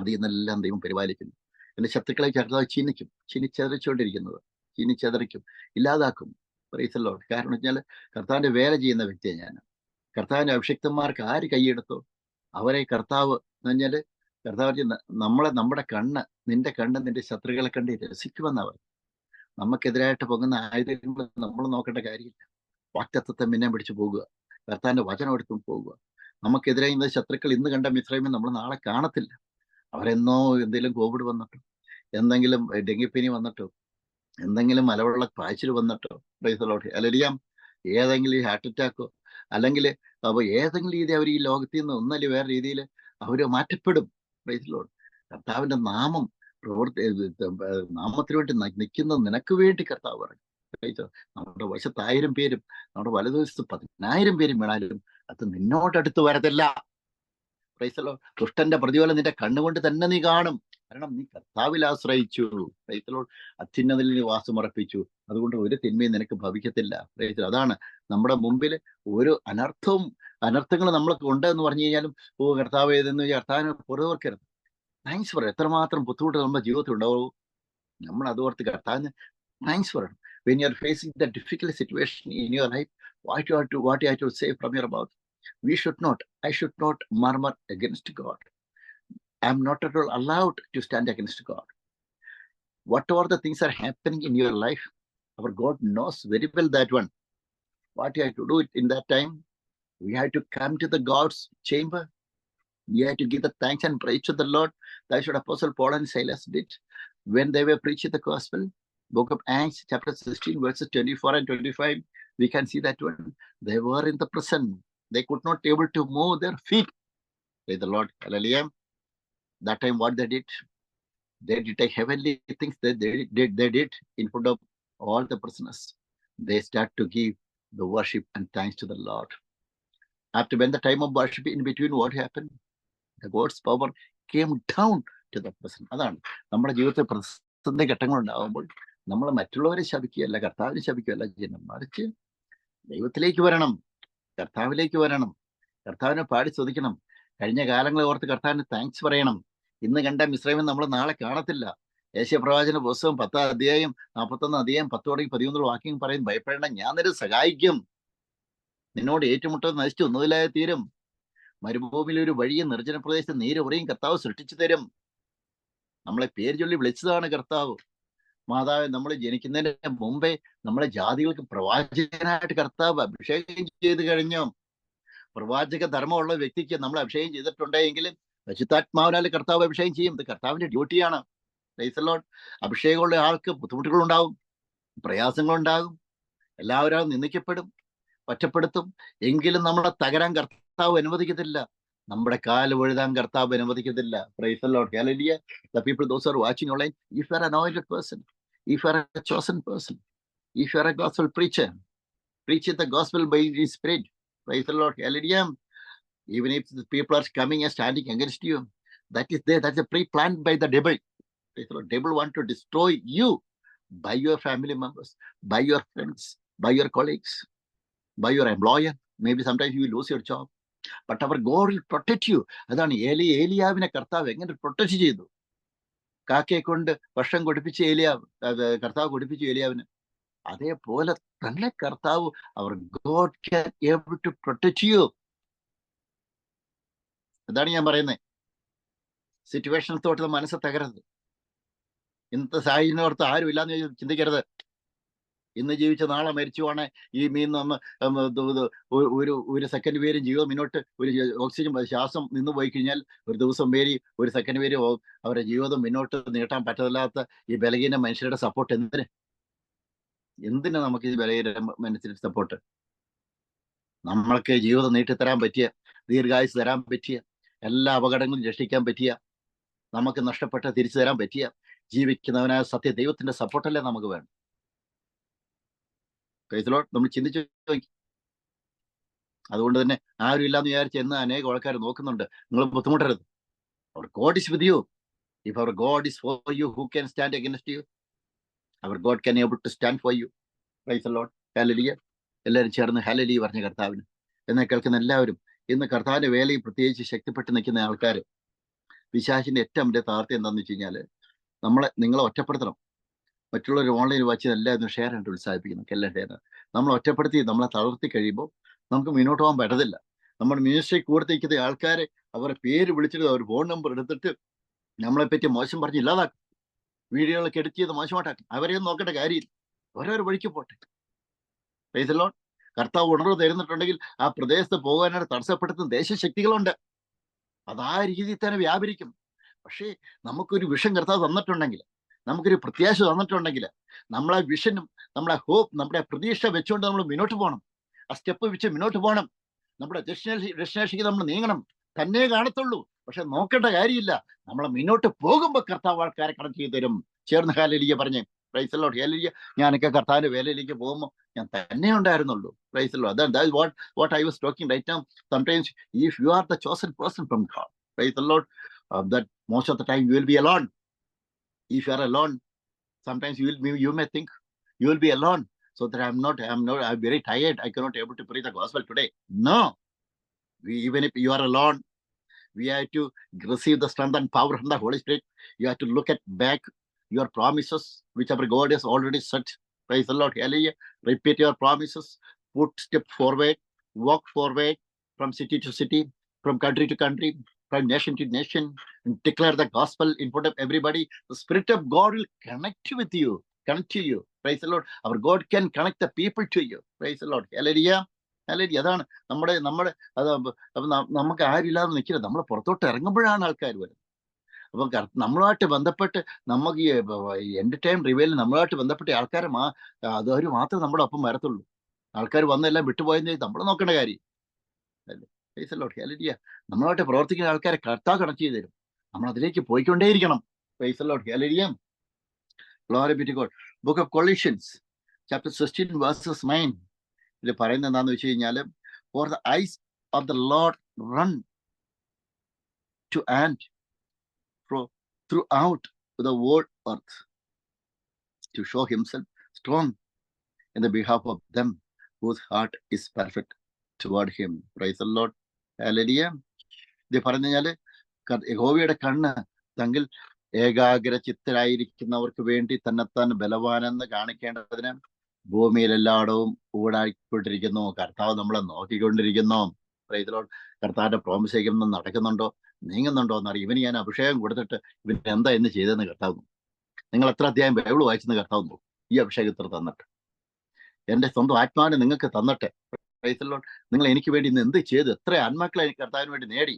അതിൽ നിന്നെല്ലാം ദൈവം പരിപാലിക്കുന്നു. എൻ്റെ ശത്രുക്കളെ ചെറുതായി ചിന്നിച്ചതറിച്ചുകൊണ്ടിരിക്കുന്നത്, ചിന്നിച്ചതറിക്കും, ഇല്ലാതാക്കും. Price the Lord. കാരണം വെച്ചാൽ കർത്താവിൻ്റെ വേല ചെയ്യുന്ന വ്യക്തിയാണ് ഞാൻ. കർത്താവിൻ്റെ അഭിഷിക്തന്മാർക്ക് ആര് കൈയെടുത്തോ അവരെ കർത്താവ് എന്ന് പറഞ്ഞാൽ കർത്താവ് നമ്മുടെ കണ്ണ്, നിന്റെ കണ്ണ് നിന്റെ ശത്രുക്കളെ കണ്ട് രസിക്കുമെന്നവർ. നമുക്കെതിരായിട്ട് പൊങ്ങുന്ന ആയുധങ്ങൾ നമ്മൾ നോക്കേണ്ട കാര്യമില്ല. വാക്തത്വത്തെ മിന്നെ പിടിച്ചു പോകുക, കർത്താവിന്റെ വചനം എടുത്തും പോകുക. നമുക്കെതിരെ ഇന്ന് ശത്രുക്കൾ ഇന്ന് കണ്ട മിത്രമേ നമ്മൾ നാളെ കാണത്തില്ല. അവരെന്നോ എന്തെങ്കിലും കോവിഡ് വന്നിട്ടോ, എന്തെങ്കിലും ഡെങ്കിപ്പനി വന്നിട്ടോ, എന്തെങ്കിലും മലവെള്ള പാച്ചിൽ വന്നിട്ടോ, അല്ലെങ്കിൽ ഏതെങ്കിലും ഹാർട്ട് അറ്റാക്കോ, അല്ലെങ്കിൽ അപ്പോൾ ഏതെങ്കിലും രീതി അവർ ഈ ലോകത്തിൽ നിന്ന് ഒന്നല്ല വേറെ രീതിയിൽ അവർ മാറ്റപ്പെടും. കർത്താവിന്റെ നാമം നാമത്തിന് വേണ്ടി നിൽക്കുന്ന നിനക്ക് വേണ്ടി കർത്താവ് പറഞ്ഞു. നമ്മുടെ വശത്ത് 1000 പേരും നമ്മുടെ വലതുവശത്ത് 10,000 പേരും വീണാലും അത് നിന്നോടടുത്ത് വരത്തില്ല. പ്രൈസലോ. ദുഷ്ടന്റെ പ്രതിഫലം നിന്റെ കണ്ണുകൊണ്ട് തന്നെ നീ കാണും. കാരണം നീ കർത്താവിൽ ആശ്രയിച്ചു. പ്രൈസലോ. അത്യുന്നതിൽ നീ വാസമുറപ്പിച്ചു. അതുകൊണ്ട് ഒരു തിന്മയും നിനക്ക് ഭവിക്കത്തില്ല. പ്രൈസലോ. അതാണ് നമ്മുടെ മുമ്പിൽ ഒരു അനർത്ഥങ്ങൾ നമ്മൾക്ക് ഉണ്ട് എന്ന് പറഞ്ഞു കഴിഞ്ഞാലും, കർത്താവ് ഏതെന്ന് കർത്താവിനെ പുറകോർക്കരുത്. താങ്ക്സ് പറയും. എത്രമാത്രം ബുദ്ധിമുട്ട് നമ്മുടെ ജീവിതത്തിൽ ഉണ്ടാവും, നമ്മൾ അതോർത്ത് കർത്താവിന് താങ്ക്സ് പറയണം. When you are facing the difficult situation in your life, what you have to say from your mouth? I should not murmur against God. I am not at all allowed to stand against God. Whatever the things are happening in your life, our God knows very well that one. What you have to do in that time, we have to come to the God's chamber. We have to give the thanks and praise to the Lord. That's what Apostle Paul and Silas did when they were preaching the gospel. Book of Acts, chapter 16, verses 24 and 25, we can see that one. They were in the prison. They could not able to move their feet. Praise the Lord. Hallelujah. That time what they did? They did take heavenly things that they did in front of all the prisoners. They start to give the worship and thanks to the Lord. After when the time of worship, in between what happened? The God's power came down to the person. അതാണ് നമ്മുടെ ജീവിതത്തിൽ പ്രതിസന്ധി ഘട്ടങ്ങൾ ഉണ്ടാകുമ്പോൾ നമ്മൾ മറ്റുള്ളവരെ ശപിക്കുകയല്ല, കർത്താവിനെ ശപിക്കുകയല്ല ചെയ്യണം. മറിച്ച് ദൈവത്തിലേക്ക് വരണം, കർത്താവിലേക്ക് വരണം, കർത്താവിനെ പാടി സ്തുതിക്കണം. കഴിഞ്ഞ കാലങ്ങളെ ഓർത്ത് കർത്താവിന് താങ്ക്സ് പറയണം. ഇന്ന് കണ്ട മിസ്രൈമിൽ നമ്മൾ നാളെ കാണത്തില്ല. യേശയ്യാപ്രവാചന പുസ്തകം 10 അധ്യായം 41 അധ്യായം 10 തുടങ്ങി 11 വാക്യം പറയും, ഭയപ്പെടേണ്ട, ഞാൻ നിന്നെ സഹായിക്കും. നിന്നോട് ഏറ്റുമുട്ടൽ നശിച്ചു ഒന്നുമില്ലാതെ തീരും. മരുഭൂമിയിൽ ഒരു വഴിയും നിർജ്ജന പ്രദേശത്ത് നീര് ഉറയും കർത്താവ് സൃഷ്ടിച്ചു തരും. നമ്മളെ പേര് ചൊല്ലി വിളിച്ചതാണ് കർത്താവ്. മാതാവ് നമ്മൾ ജനിക്കുന്നതിന് മുമ്പേ നമ്മളെ ജാതികൾക്ക് പ്രവാചകനായിട്ട് കർത്താവ് അഭിഷേകം ചെയ്ത് കഴിഞ്ഞു. പ്രവാചക ധർമ്മമുള്ള വ്യക്തിക്ക് നമ്മൾ അഭിഷേകം ചെയ്തിട്ടുണ്ടെങ്കിൽ പരിശുദ്ധാത്മാവിനാൽ കർത്താവ് അഭിഷേകം ചെയ്യും. ഇത് കർത്താവിന്റെ ഡ്യൂട്ടിയാണ്. Price the Lord. അഭിഷേകമുള്ള ആൾക്ക് ബുദ്ധിമുട്ടുകളുണ്ടാകും, പ്രയാസങ്ങളുണ്ടാകും, എല്ലാവരും നിന്ദിക്കപ്പെടും, ഒറ്റപ്പെടുത്തും. എങ്കിലും നമ്മളെ തകരാൻ കർത്താവ് അനുവദിക്കത്തില്ല, നമ്മുടെ കാല് വഴുതാൻ കർത്താവ് അനുവദിക്കത്തില്ല. Praise the Lord. Hallelujah. The people, those who are watching online, if you are an anointed person, if you are a chosen person, if you are a gospel preacher, preach the gospel by His Spirit. Praise the Lord. Hallelujah. Even if the people are coming and standing against you, that is there. That's a pre-planned by the devil. Praise the Lord. Devil want to destroy you by your family members, by your friends, by your colleagues, by your employer. Maybe sometimes you will lose your job. But our God will protect you. അതാണ് ഏലിയാവിനെ കർത്താവ് എങ്ങനെ protect ചെയ്തു. കാക്കയെ കൊണ്ട് ഭക്ഷണം കൊടുപ്പിച്ച് കർത്താവ് കൊടുപ്പിച്ചു ഏലിയാവിന്. അതേപോലെ തന്നെ കർത്താവ്, our God can able to protect you. അതാണ് ഞാൻ പറയുന്നത്. സിറ്റുവേഷൻ തോട്ട് മനസ്സ് തകരരുത്. ഇന്നത്തെ സാഹചര്യത്തോർത്ത് ആരും ഇല്ലാന്ന് ചിന്തിക്കരുത്. ഇന്ന് ജീവിച്ച നാളെ മരിച്ചുവാണ് ഈ മീൻ ഒരു സെക്കൻഡ് പേര് ജീവിതം മുന്നോട്ട്, ഒരു ഓക്സിജൻ ശ്വാസം നിന്ന് പോയി കഴിഞ്ഞാൽ ഒരു ദിവസം പേര് ഒരു സെക്കൻഡ് പേര് അവരുടെ ജീവിതം മുന്നോട്ട് നീട്ടാൻ പറ്റത്തില്ലാത്ത ഈ ബലഹീന മനുഷ്യരുടെ സപ്പോർട്ട് എന്തിനാ നമുക്ക് ഈ ബലഹീന മനുഷ്യരുടെ സപ്പോർട്ട്? നമ്മൾക്ക് ജീവിതം നീട്ടിത്തരാൻ പറ്റിയ, ദീർഘായുസ് തരാൻ പറ്റിയ, എല്ലാ അപകടങ്ങളും രക്ഷിക്കാൻ പറ്റിയ, നമുക്ക് നഷ്ടപ്പെട്ട തിരിച്ചു തരാൻ പറ്റിയ, ജീവിക്കുന്നവനായ സത്യ ദൈവത്തിന്റെ സപ്പോർട്ടല്ലേ നമുക്ക് വേണം. നമ്മൾ ചിന്തിച്ചു നോക്കി. അതുകൊണ്ട് തന്നെ ആരും ഇല്ലാന്ന് വിചാരിച്ച് എന്ന് അനേക ആൾക്കാർ നോക്കുന്നുണ്ട്. നിങ്ങൾ ബുദ്ധിമുട്ടരുത്. Our God is with you. If our God is for you, who can stand against you? Our God can able to stand for you. Praise the Lord. Hallelujah. എല്ലാവരും ചേർന്ന് ഹല്ലേലൂയ പറഞ്ഞ കർത്താവിന്. എന്നെ കേൾക്കുന്ന എല്ലാവരും ഇന്ന് കർത്താവിന്റെ വേലയിൽ പ്രത്യേകിച്ച് ശക്തിപ്പെട്ട് നിൽക്കുന്ന ആൾക്കാർ, പിശാചിന്റെ ഏറ്റവും വലിയ താർത്തി എന്താണെന്ന് വെച്ച് കഴിഞ്ഞാൽ നിങ്ങളെ ഒറ്റപ്പെടുത്തണം. മറ്റുള്ളവർ ഓൺലൈനിൽ വായിച്ച് എല്ലാവരും ഷെയർ ആയിട്ട് ഉത്സാഹിപ്പിക്കുന്നു. എല്ലാം ഷെയർ. നമ്മൾ ഒറ്റപ്പെടുത്തി നമ്മളെ തളർത്തി കഴിയുമ്പോൾ നമുക്ക് മുന്നോട്ട് പോകാൻ പറ്റത്തില്ല. നമ്മുടെ മിനിസ്ട്രി കൂടെ നിൽക്കുന്ന ആൾക്കാരെ അവരുടെ പേര് വിളിച്ചിട്ട് അവർ ഫോൺ നമ്പർ എടുത്തിട്ട് നമ്മളെ പറ്റി മോശം പറഞ്ഞ് ഇല്ലാതാക്കും. വീഡിയോകളൊക്കെ എഡിറ്റ് ചെയ്ത് മോശമായിട്ടാക്കും. അവരെയൊന്നും നോക്കേണ്ട കാര്യമില്ല. ഓരോരോ വഴിക്ക് പോട്ടെ. Price the Lord. കർത്താവ് ഉണർവ് തരുന്നിട്ടുണ്ടെങ്കിൽ ആ പ്രദേശത്ത് പോകാനായിട്ട് തടസ്സപ്പെടുത്തുന്ന ദേശശക്തികളുണ്ട്. അത് ആ രീതിയിൽ തന്നെ വ്യാപരിക്കും. പക്ഷേ നമുക്കൊരു വിഷൻ കർത്താവ് തന്നിട്ടുണ്ടെങ്കിൽ, നമുക്കൊരു പ്രത്യാശ തന്നിട്ടുണ്ടെങ്കിൽ, നമ്മളെ വിഷനും നമ്മളെ ഹോപ്പ്, നമ്മുടെ പ്രതീക്ഷ വെച്ചുകൊണ്ട് നമ്മൾ മുന്നോട്ട് പോകണം. ആ സ്റ്റെപ്പ് വെച്ച് മുന്നോട്ട് പോകണം. നമ്മുടെ ഡെസ്റ്റിനേഷനിലേക്ക് നമ്മൾ നീങ്ങണം. തന്നെ കാണത്തുള്ളൂ. പക്ഷെ നോക്കേണ്ട കാര്യമില്ല. നമ്മളെ മുന്നോട്ട് പോകുമ്പോൾ കർത്താവ് ആൾക്കാരെ കണക്ട് ചെയ്ത് തരും. ചേർന്ന് ഹല്ലേലൂയ പറഞ്ഞേ. Price the Lord. ഹല്ലേലൂയ. ഞാനൊക്കെ കർത്താവിന്റെ വേലയിലേക്ക് പോകുമ്പോൾ ഞാൻ തന്നെ ഉണ്ടായിരുന്നുള്ളൂ. Price the Lord. That is what I was talking right now. Sometimes if you are the chosen person from God, praise the Lord, that most of the time you will be alone. If you are alone, sometimes you may think you will be alone. So that I'm very tired. I cannot able to preach the gospel today. No. Even if you are alone, we have to receive the strength and power from the Holy Spirit. You have to look at back your promises, whichever God has already set. Praise the Lord. Hallelujah. Repeat your promises. Put step forward. Walk forward from city to city, from country to country, from nation to nation, and declare the gospel in front of everybody. The Spirit of God will connect with you. Connect to you. Praise the Lord. Our God can connect the people to you. Praise the Lord. Hallelujah. Hallelujah. അതാണ് നമ്മുടെ അത് അപ്പൊ നമുക്ക് ആരില്ലാതെ നിൽക്കില്ല. നമ്മൾ പുറത്തോട്ട് ഇറങ്ങുമ്പോഴാണ് ആൾക്കാർ വരുന്നത്. അപ്പം നമ്മളുമായിട്ട് ബന്ധപ്പെട്ട് നമുക്ക് ഈ എന്റർടൈൻ റിവൈലിൽ നമ്മളുമായിട്ട് ബന്ധപ്പെട്ട ആൾക്കാരെ അവർ മാത്രമേ നമ്മുടെ ഒപ്പം വരത്തുള്ളൂ. ആൾക്കാർ വന്നെല്ലാം വിട്ടുപോയെന്ന് നമ്മൾ നോക്കേണ്ട കാര്യം അല്ലേ. ഹല്ലേലൂയ. നമ്മളുമായിട്ട് പ്രവർത്തിക്കുന്ന ആൾക്കാരെ കർത്താവ് കണക്ട് ചെയ്ത് തരും. നമ്മൾ അതിലേക്ക് പോയിക്കൊണ്ടേയിരിക്കണം. Praise the Lord. Hallelujah. Glory be to God. Book of Colossians chapter 16 verses 9 ഇതിൽ പറയുന്നത് എന്താന്ന് വെച്ച് കഴിഞ്ഞാൽ, for the eyes of the Lord run to and fro throughout the whole earth to show himself strong in the behalf of them whose heart is perfect toward him. Praise the Lord. Hallelujah. ഇത് പറഞ്ഞു കഴിഞ്ഞാല് യഹോവയുടെ കണ്ണ് തങ്കിൽ ഏകാഗ്ര ചിത്തരായിരിക്കുന്നവർക്ക് വേണ്ടി തന്നെത്താൻ ബലവാനെന്ന് കാണിക്കേണ്ടതിന് ഭൂമിയിലെല്ലായിടവും ഊടായിക്കൊണ്ടിരിക്കുന്നു. കർത്താവ് നമ്മളെ നോക്കിക്കൊണ്ടിരിക്കുന്നു. Price the Lord. കർത്താവിന്റെ പ്രോമിസേക്കും നടക്കുന്നുണ്ടോ, നീങ്ങുന്നുണ്ടോ എന്നറിയാം. ഇവന് ഞാൻ അഭിഷേകം കൊടുത്തിട്ട് ഇവൻ എന്താ എന്ന് ചെയ്തെന്ന് കർത്താവ് നോക്കും. നിങ്ങൾ എത്ര അധ്യായം ബൈബിൾ വായിച്ചെന്ന് കർത്താവ് നോക്കും. ഈ അഭിഷേകത്തിൽ തന്നിട്ട്, എന്റെ സ്വന്തം ആത്മാവിനെ നിങ്ങൾക്ക് തന്നിട്ട്, പ്രൈസ് ദി ലോർഡ്, നിങ്ങൾ എനിക്ക് വേണ്ടി ഇന്ന് എന്ത് ചെയ്തു? എത്ര ആത്മാക്കളെ എനിക്ക് കർത്താവിന് വേണ്ടി നേടി?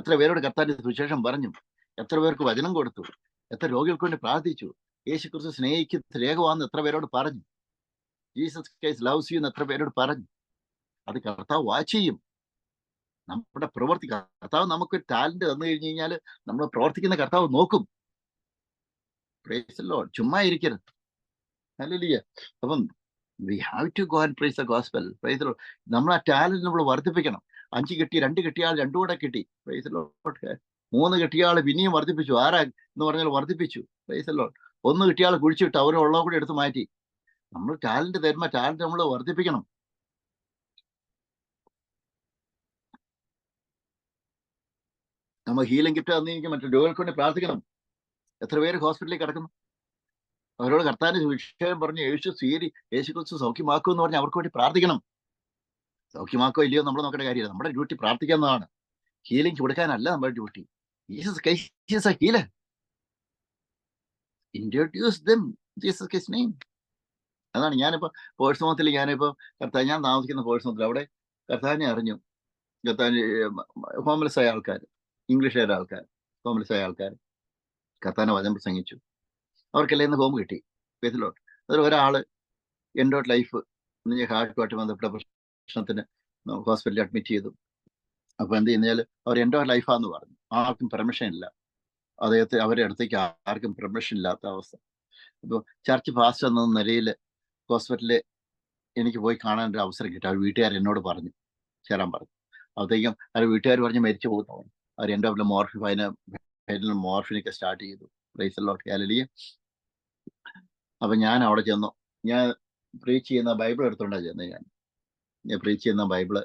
എത്ര പേരോട് കർത്താവിന്റെ സുവിശേഷം പറഞ്ഞു? എത്ര പേർക്ക് വചനം കൊടുത്തു? എത്ര രോഗികൾക്ക് വേണ്ടി പ്രാർത്ഥിച്ചു? യേശുക്രിസ്തു സ്നേഹിക്കുന്ന സ്നേഹമാണെന്ന് എത്ര പേരോട് പറഞ്ഞു? ജീസസ് ക്രൈസ്റ്റ് ലവ്സ് യു എന്ന് എത്ര പേരോട് പറഞ്ഞു? അത് കർത്താവ് വാച്ച് ചെയ്യും. നമ്മുടെ പ്രവർത്തി കർത്താവ് നമുക്കൊരു ടാലന്റ് തന്നു കഴിഞ്ഞു കഴിഞ്ഞാൽ നമ്മൾ പ്രവർത്തിക്കുന്ന കർത്താവ് നോക്കും. Praise the Lord. ചുമ്മാ ഇരിക്കരുത്. ഹല്ലേലൂയ. അപ്പം we have to go and praise the gospel. Praise the Lord. നമ്മൾ ആ ടാലന്റ് നമ്മൾ വർദ്ധിപ്പിക്കണം. 5 കിട്ടി, 2 കിട്ടിയ ആൾ 2 കൂടെ കിട്ടി. Price the Lord. 3 കിട്ടിയ ആൾ പിന്നെയും വർദ്ധിപ്പിച്ചു. 6 എന്ന് പറഞ്ഞാൽ വർദ്ധിപ്പിച്ചു. Price the Lord. 1 കിട്ടിയ ആൾ കുഴിച്ചിട്ട് അവരുള്ളത് കൂടെ എടുത്ത് മാറ്റി. നമ്മൾ ടാലന്റ് തരുമ്പോൾ ടാലന്റ് നമ്മൾ വർദ്ധിപ്പിക്കണം. നമ്മൾ ഹീലിംഗ് ഗിഫ്റ്റ് തന്നിരിക്കും, മറ്റു രോഗികൾക്ക് വേണ്ടി പ്രാർത്ഥിക്കണം. എത്ര പേര് ഹോസ്പിറ്റലിൽ കിടക്കുന്നു? അവരോട് കർത്താവിന്റെ വിഷയം പറഞ്ഞ് യേശുക്രിസ്തു സൗഖ്യമാക്കും എന്ന് പറഞ്ഞ് അവർക്ക് വേണ്ടി പ്രാർത്ഥിക്കണം. സൗഖ്യമാക്കോ ഇല്ലയോ നമ്മൾ നോക്കേണ്ട കാര്യമില്ല. നമ്മുടെ ഡ്യൂട്ടി പ്രാർത്ഥിക്കുന്നതാണ്. ഹീലിംഗ് കൊടുക്കാനല്ല നമ്മുടെ duty. Jesus Christ is A healer. Introduce dum Jesus Christ name. അതാണ് ഞാനിപ്പോ പോഴ്സ്മൗത്തിൽ കർത്താവ്, ഞാൻ താമസിക്കുന്ന പോഴ്സ്മൗത്തിൽ അവിടെ കർത്താവിനെ അറിഞ്ഞു. കർത്താവിന് ഹോംലെസ് ആയ ആൾക്കാർ, ഇംഗ്ലീഷുകാരുടെ ആൾക്കാർ, ഹോംലെസ് ആയ ആൾക്കാർ കർത്താവിനെ വചനം പ്രസംഗിച്ചു. അവർക്കെല്ലാം ഇന്ന് ഹോം കിട്ടി. പേരിലോട്ട് അതിൽ ഒരാള് എൻ്റെ ലൈഫ് ഹാർട്ടുമായിട്ട് ബന്ധപ്പെട്ട പ്രശ്നത്തിന് ഹോസ്പിറ്റലിൽ അഡ്മിറ്റ് ചെയ്തു. അപ്പൊ എന്ത് ചെയ്യുന്നാൽ അവർ എൻ്റെ ലൈഫാന്ന് പറഞ്ഞു. ആർക്കും പെർമിഷൻ ഇല്ല. അദ്ദേഹത്തെ അവരുടെ അടുത്തേക്ക് ആർക്കും പെർമിഷൻ ഇല്ലാത്ത അവസ്ഥ. അപ്പോൾ ചർച്ച് ഫാസ്റ്റ് എന്ന നിലയിൽ ഹോസ്പിറ്റലിൽ എനിക്ക് പോയി കാണാൻ ഒരു അവസരം കിട്ടി. അവർ വീട്ടുകാർ എന്നോട് പറഞ്ഞു ചേരാൻ പറഞ്ഞു. അപ്പോഴത്തേക്കും അവർ വീട്ടുകാർ പറഞ്ഞ് മരിച്ചു പോകുന്നു. അവർ എൻ്റെ മോർഫിനൊക്കെ സ്റ്റാർട്ട് ചെയ്തു. Price the Lord. ഹല്ലേലൂയ. അപ്പൊ ഞാൻ അവിടെ ചെന്നു. ഞാൻ പ്രീച്ച് ചെയ്യുന്ന ബൈബിൾ എടുത്തോണ്ടാണ് ചെന്നത്. ഞാൻ പ്രീച്ച് ചെയ്യുന്ന ബൈബിള്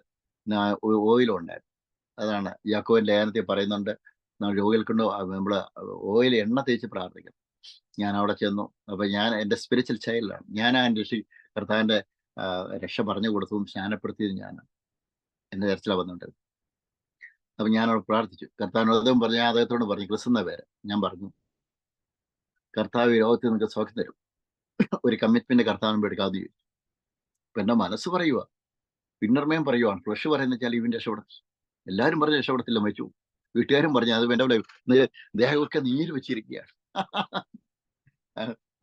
ഓയിലുണ്ടായിരുന്നു. അതാണ് യാക്കോബിൻ ലേഖനത്തിൽ പറയുന്നുണ്ട്, നമ്മൾ രോഗികൾക്കൊണ്ട് നമ്മൾ ഓയിൽ എണ്ണ തേച്ച് പ്രാർത്ഥിക്കണം. ഞാൻ അവിടെ ചെന്നു. അപ്പൊ ഞാൻ എൻ്റെ സ്പിരിച്വൽ ചൈൽഡാണ്. ഞാൻ കർത്താവിന്റെ രക്ഷ പറഞ്ഞു കൊടുത്തതും സ്നാനപ്പെടുത്തിയതും ഞാനാണ്. എൻ്റെ ചർച്ചിലാണ് വന്നിട്ട്. അപ്പൊ ഞാനവിടെ പ്രാർത്ഥിച്ചു. കർത്താവിനോട് അദ്ദേഹം പറഞ്ഞു, ഞാൻ അദ്ദേഹത്തോട് പറഞ്ഞു, ക്രിസ് എന്ന പേര്. ഞാൻ പറഞ്ഞു, കർത്താവ് ഈ ലോകത്തിൽ നിങ്ങൾക്ക് സൗഖ്യം തരും, ഒരു കമ്മിറ്റ്മെന്റ് കർത്താവിന് എടുക്കാതെ ചോദിച്ചു. അപ്പൊ എന്റെ മനസ്സ് പറയുക, പിന്നർമയും പറയുവാണ്, ഫ്ലഷ് പറയുന്ന വെച്ചാൽ ഇവൻ രക്ഷപ്പെടത്തില്ല. എല്ലാവരും പറഞ്ഞ് രക്ഷപ്പെടത്തില്ല, മരിച്ചു. വീട്ടുകാരും പറഞ്ഞു അത് എന്റെ ദേഹമൊക്കെ നീര് വെച്ചിരിക്കുകയാണ്.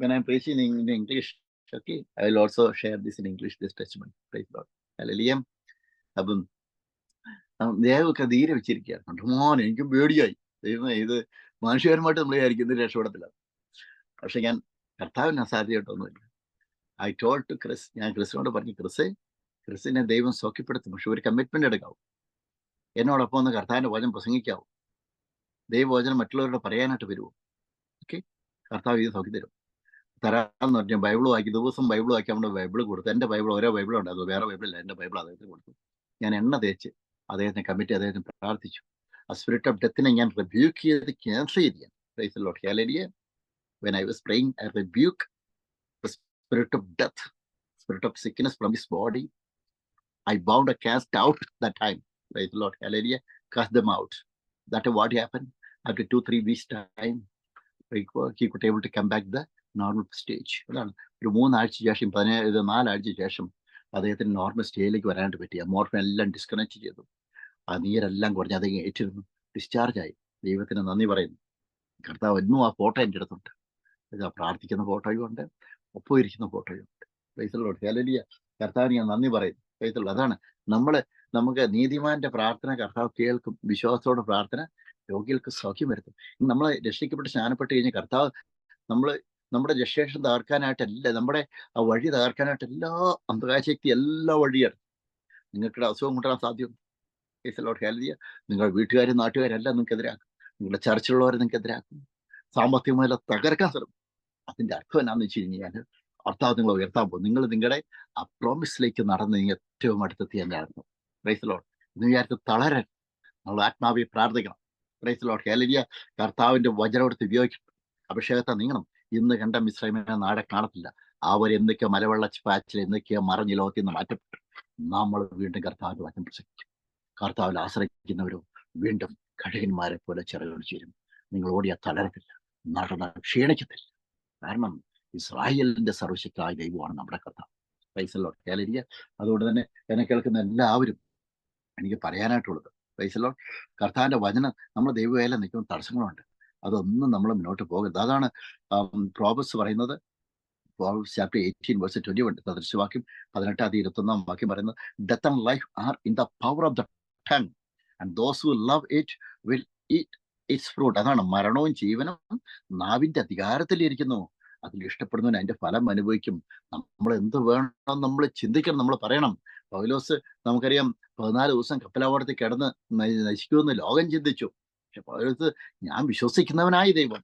When I'm preaching in English, okay, I will also share this in English, this testimony. Praise God. Hallelujah. അപ്പം ദേഹമൊക്കെ നീര് വെച്ചിരിക്കുകയാണ്. മോൻ എനിക്കും പേടിയായി. ദൈവമേ, ഇത് മനുഷ്യപരമായിട്ട് നമ്മൾ വിചാരിക്കുന്നത് രക്ഷപ്പെടത്തില്ല. പക്ഷെ ഞാൻ കർത്താവിന് അസാധ്യമായിട്ടൊന്നുമില്ല. ഐ ടോൾഡ് ടു ക്രിസ്, ഞാൻ ക്രിസിനോട് പറഞ്ഞു, ക്രിസിനെ ദൈവം സൗഖ്യപ്പെടുത്തും, പക്ഷെ ഒരു കമ്മിറ്റ്മെന്റ് എടുക്കാവും. എന്നോടൊപ്പം ഒന്ന് കർത്താവിന്റെ വചനം പ്രസംഗിക്കാവും. ദൈവവചനം മറ്റുള്ളവരോട് പറയാനായിട്ട് വരുമോ? ഓക്കെ, കർത്താവ് ഇത് സൗഖ്യം തരും. തരാമെന്ന് പറഞ്ഞാൽ ബൈബിൾ വായിക്കും, ദിവസം ബൈബിൾ വായിക്കാൻ നമ്മുടെ ബൈബിൾ കൊടുത്തു. എൻ്റെ ബൈബിൾ ഓരോ ബൈബിൾ ഉണ്ട്, അത് വേറെ ബൈബിളില്ല, എൻ്റെ ബൈബിൾ അദ്ദേഹത്തിന് കൊടുത്തു. ഞാൻ എണ്ണ തേച്ച് അദ്ദേഹത്തിന് കമ്മിറ്റി, അദ്ദേഹത്തിന് പ്രാർത്ഥിച്ചു. ആ സ്പിരിറ്റ് ഓഫ് ഡെത്തിനെ ഞാൻ റിബ്യൂക്ക് ചെയ്ത് ക്യാൻസൽ ചെയ്യാൻ. Price the Lord. Hallelujah. When I was praying, I rebuke the spirit of death, spirit of sickness from his body. I bound and cast out that time. Praise the Lord. Hallelujah. Cast them out. That is what happened. After 2-3 weeks time, he could able to come back the normal stage. അതാണ് ഒരു 3 ആഴ്ച ശേഷം 4 ആഴ്ച ശേഷം അദ്ദേഹത്തിന് normal സ്റ്റേജിലേക്ക് വരാനായിട്ട് പറ്റി. ആ മോർഫിൻ എല്ലാം ഡിസ്കണക്ട് ചെയ്തു. ആ നീരെല്ലാം കുറഞ്ഞ് അദ്ദേഹം ഏറ്റിരുന്നു, ഡിസ്ചാർജ് ആയി. ദൈവത്തിന് നന്ദി പറയുന്നു. കർത്താവ് എന്നും ആ ഫോട്ടോ എൻ്റെ അടുത്തുണ്ട്. പ്രാർത്ഥിക്കുന്ന ഫോട്ടോയും ഉണ്ട്, ഒപ്പം ഇരിക്കുന്ന ഫോട്ടോയും ഉണ്ട്. Price the Lord. ഹല്ലേലൂയ. കർത്താവിന് ഞാൻ നന്ദി പറയുന്നു. Price the Lord. അതാണ് നമുക്ക് നീതിമാന്റെ പ്രാർത്ഥന കർത്താവ് കേൾക്കും. വിശ്വാസത്തോടെ പ്രാർത്ഥന രോഗികൾക്ക് സൗഖ്യം വരുത്തും. നമ്മളെ രക്ഷിക്കപ്പെട്ട് സ്നാനപ്പെട്ട് കഴിഞ്ഞാൽ കർത്താവ് നമ്മുടെ രക്ഷേഷൻ തകർക്കാനായിട്ടല്ല, നമ്മുടെ ആ വഴി തകർക്കാനായിട്ട് എല്ലാ അന്ധകാരശക്തി എല്ലാ വഴിയാണ്. നിങ്ങൾക്കിടെ അസുഖം കൊണ്ടുവരാൻ സാധ്യതയുണ്ട്. Price the Lord. ഹല്ലേലൂയ. നിങ്ങളുടെ വീട്ടുകാരും നാട്ടുകാരും എല്ലാം നിങ്ങൾക്ക് എതിരാക്കും. നിങ്ങളുടെ ചർച്ചിലുള്ളവരെ നിങ്ങൾക്ക് എതിരാക്കും. സാമ്പത്തികമായി തകർക്കാൻ ശ്രമിക്കും. അതിന്റെ അർത്ഥം എന്നാന്ന് വെച്ച് കഴിഞ്ഞാൽ കർത്താവ് നിങ്ങളെ ഉയർത്താൻ പോകും. നിങ്ങൾ നിങ്ങളുടെ ആ പ്രോമിസിലേക്ക് നടന്ന് നിങ്ങൾ ഏറ്റവും അടുത്തെത്തി എൻ്റെ അർത്ഥം. Price the Lord. ഇന്ന് വിചാരിച്ച് തളരൻ, നമ്മൾ ആത്മാവിൽ പ്രാർത്ഥിക്കണം. Price the Lord. ഹല്ലേലൂയ. കർത്താവിന്റെ വചനം എടുത്ത് ഉപയോഗിക്കണം. അഭിഷേകത്തെ നീങ്ങണം. ഇന്ന് കണ്ട മിസ്രൈമിനെ നാളെ കാണത്തില്ല. അവർ എന്തൊക്കെയോ മലവെള്ള പാച്ചിൽ എന്തൊക്കെയോ മറിഞ്ഞ് ലോകത്തിൽ നിന്ന് മാറ്റപ്പെട്ടു. നമ്മൾ വീണ്ടും കർത്താവിന്റെ വചനം പ്രസംഗിക്കും. കർത്താവിൽ ആശ്രയിക്കുന്നവരോ വീണ്ടും കഴുകന്മാരെ പോലെ ചിറകുകൾ ചേരും. നിങ്ങൾ ഓടിയാൽ തളരത്തില്ല, നടന്ന ക്ഷീണിക്കത്തില്ല. കാരണം ഇസ്രായേലിന്റെ സർവശക്തനായ ദൈവമാണ് നമ്മുടെ കർത്താവ്. Price the Lord. ഹല്ലേലൂയ. അതുകൊണ്ട് തന്നെ എന്നെ കേൾക്കുന്ന എല്ലാവരും എനിക്ക് പറയാനായിട്ടുള്ളത്, പ്രൈസ് ദി ലോർഡ്, കർത്താവിന്റെ വചനം നമ്മൾ ദൈവവേല നിൽക്കുന്ന തടസ്സങ്ങളുണ്ട്, അതൊന്നും നമ്മൾ മുന്നോട്ട് പോകരുത്. അതാണ് പ്രോബസ് പറയുന്നത്. പ്രോബസ് ചാപ്റ്റർ 18 വേഴ്സ് 21 സദൃശവാക്യം 18-21 വാക്യം പറയുന്നത്, death and life are in the power of the tongue and those who love it will eat it's fruit. അതാണ് മരണവും ജീവനും നാവിന്റെ അധികാരത്തിലിരിക്കുന്നു. അതിൽ ഇഷ്ടപ്പെടുന്നവൻ അതിന്റെ ഫലം അനുഭവിക്കും. നമ്മൾ എന്ത് വേണം നമ്മൾ ചിന്തിക്കണം, നമ്മൾ പറയണം. പൗലോസ് നമുക്കറിയാം 14 ദിവസം കപ്പലാവടത്തിൽ കിടന്ന് നശിക്കുമെന്ന് ലോകം ചിന്തിച്ചു. പക്ഷെ പൗലോസ്, ഞാൻ വിശ്വസിക്കുന്നവനായി ദൈവം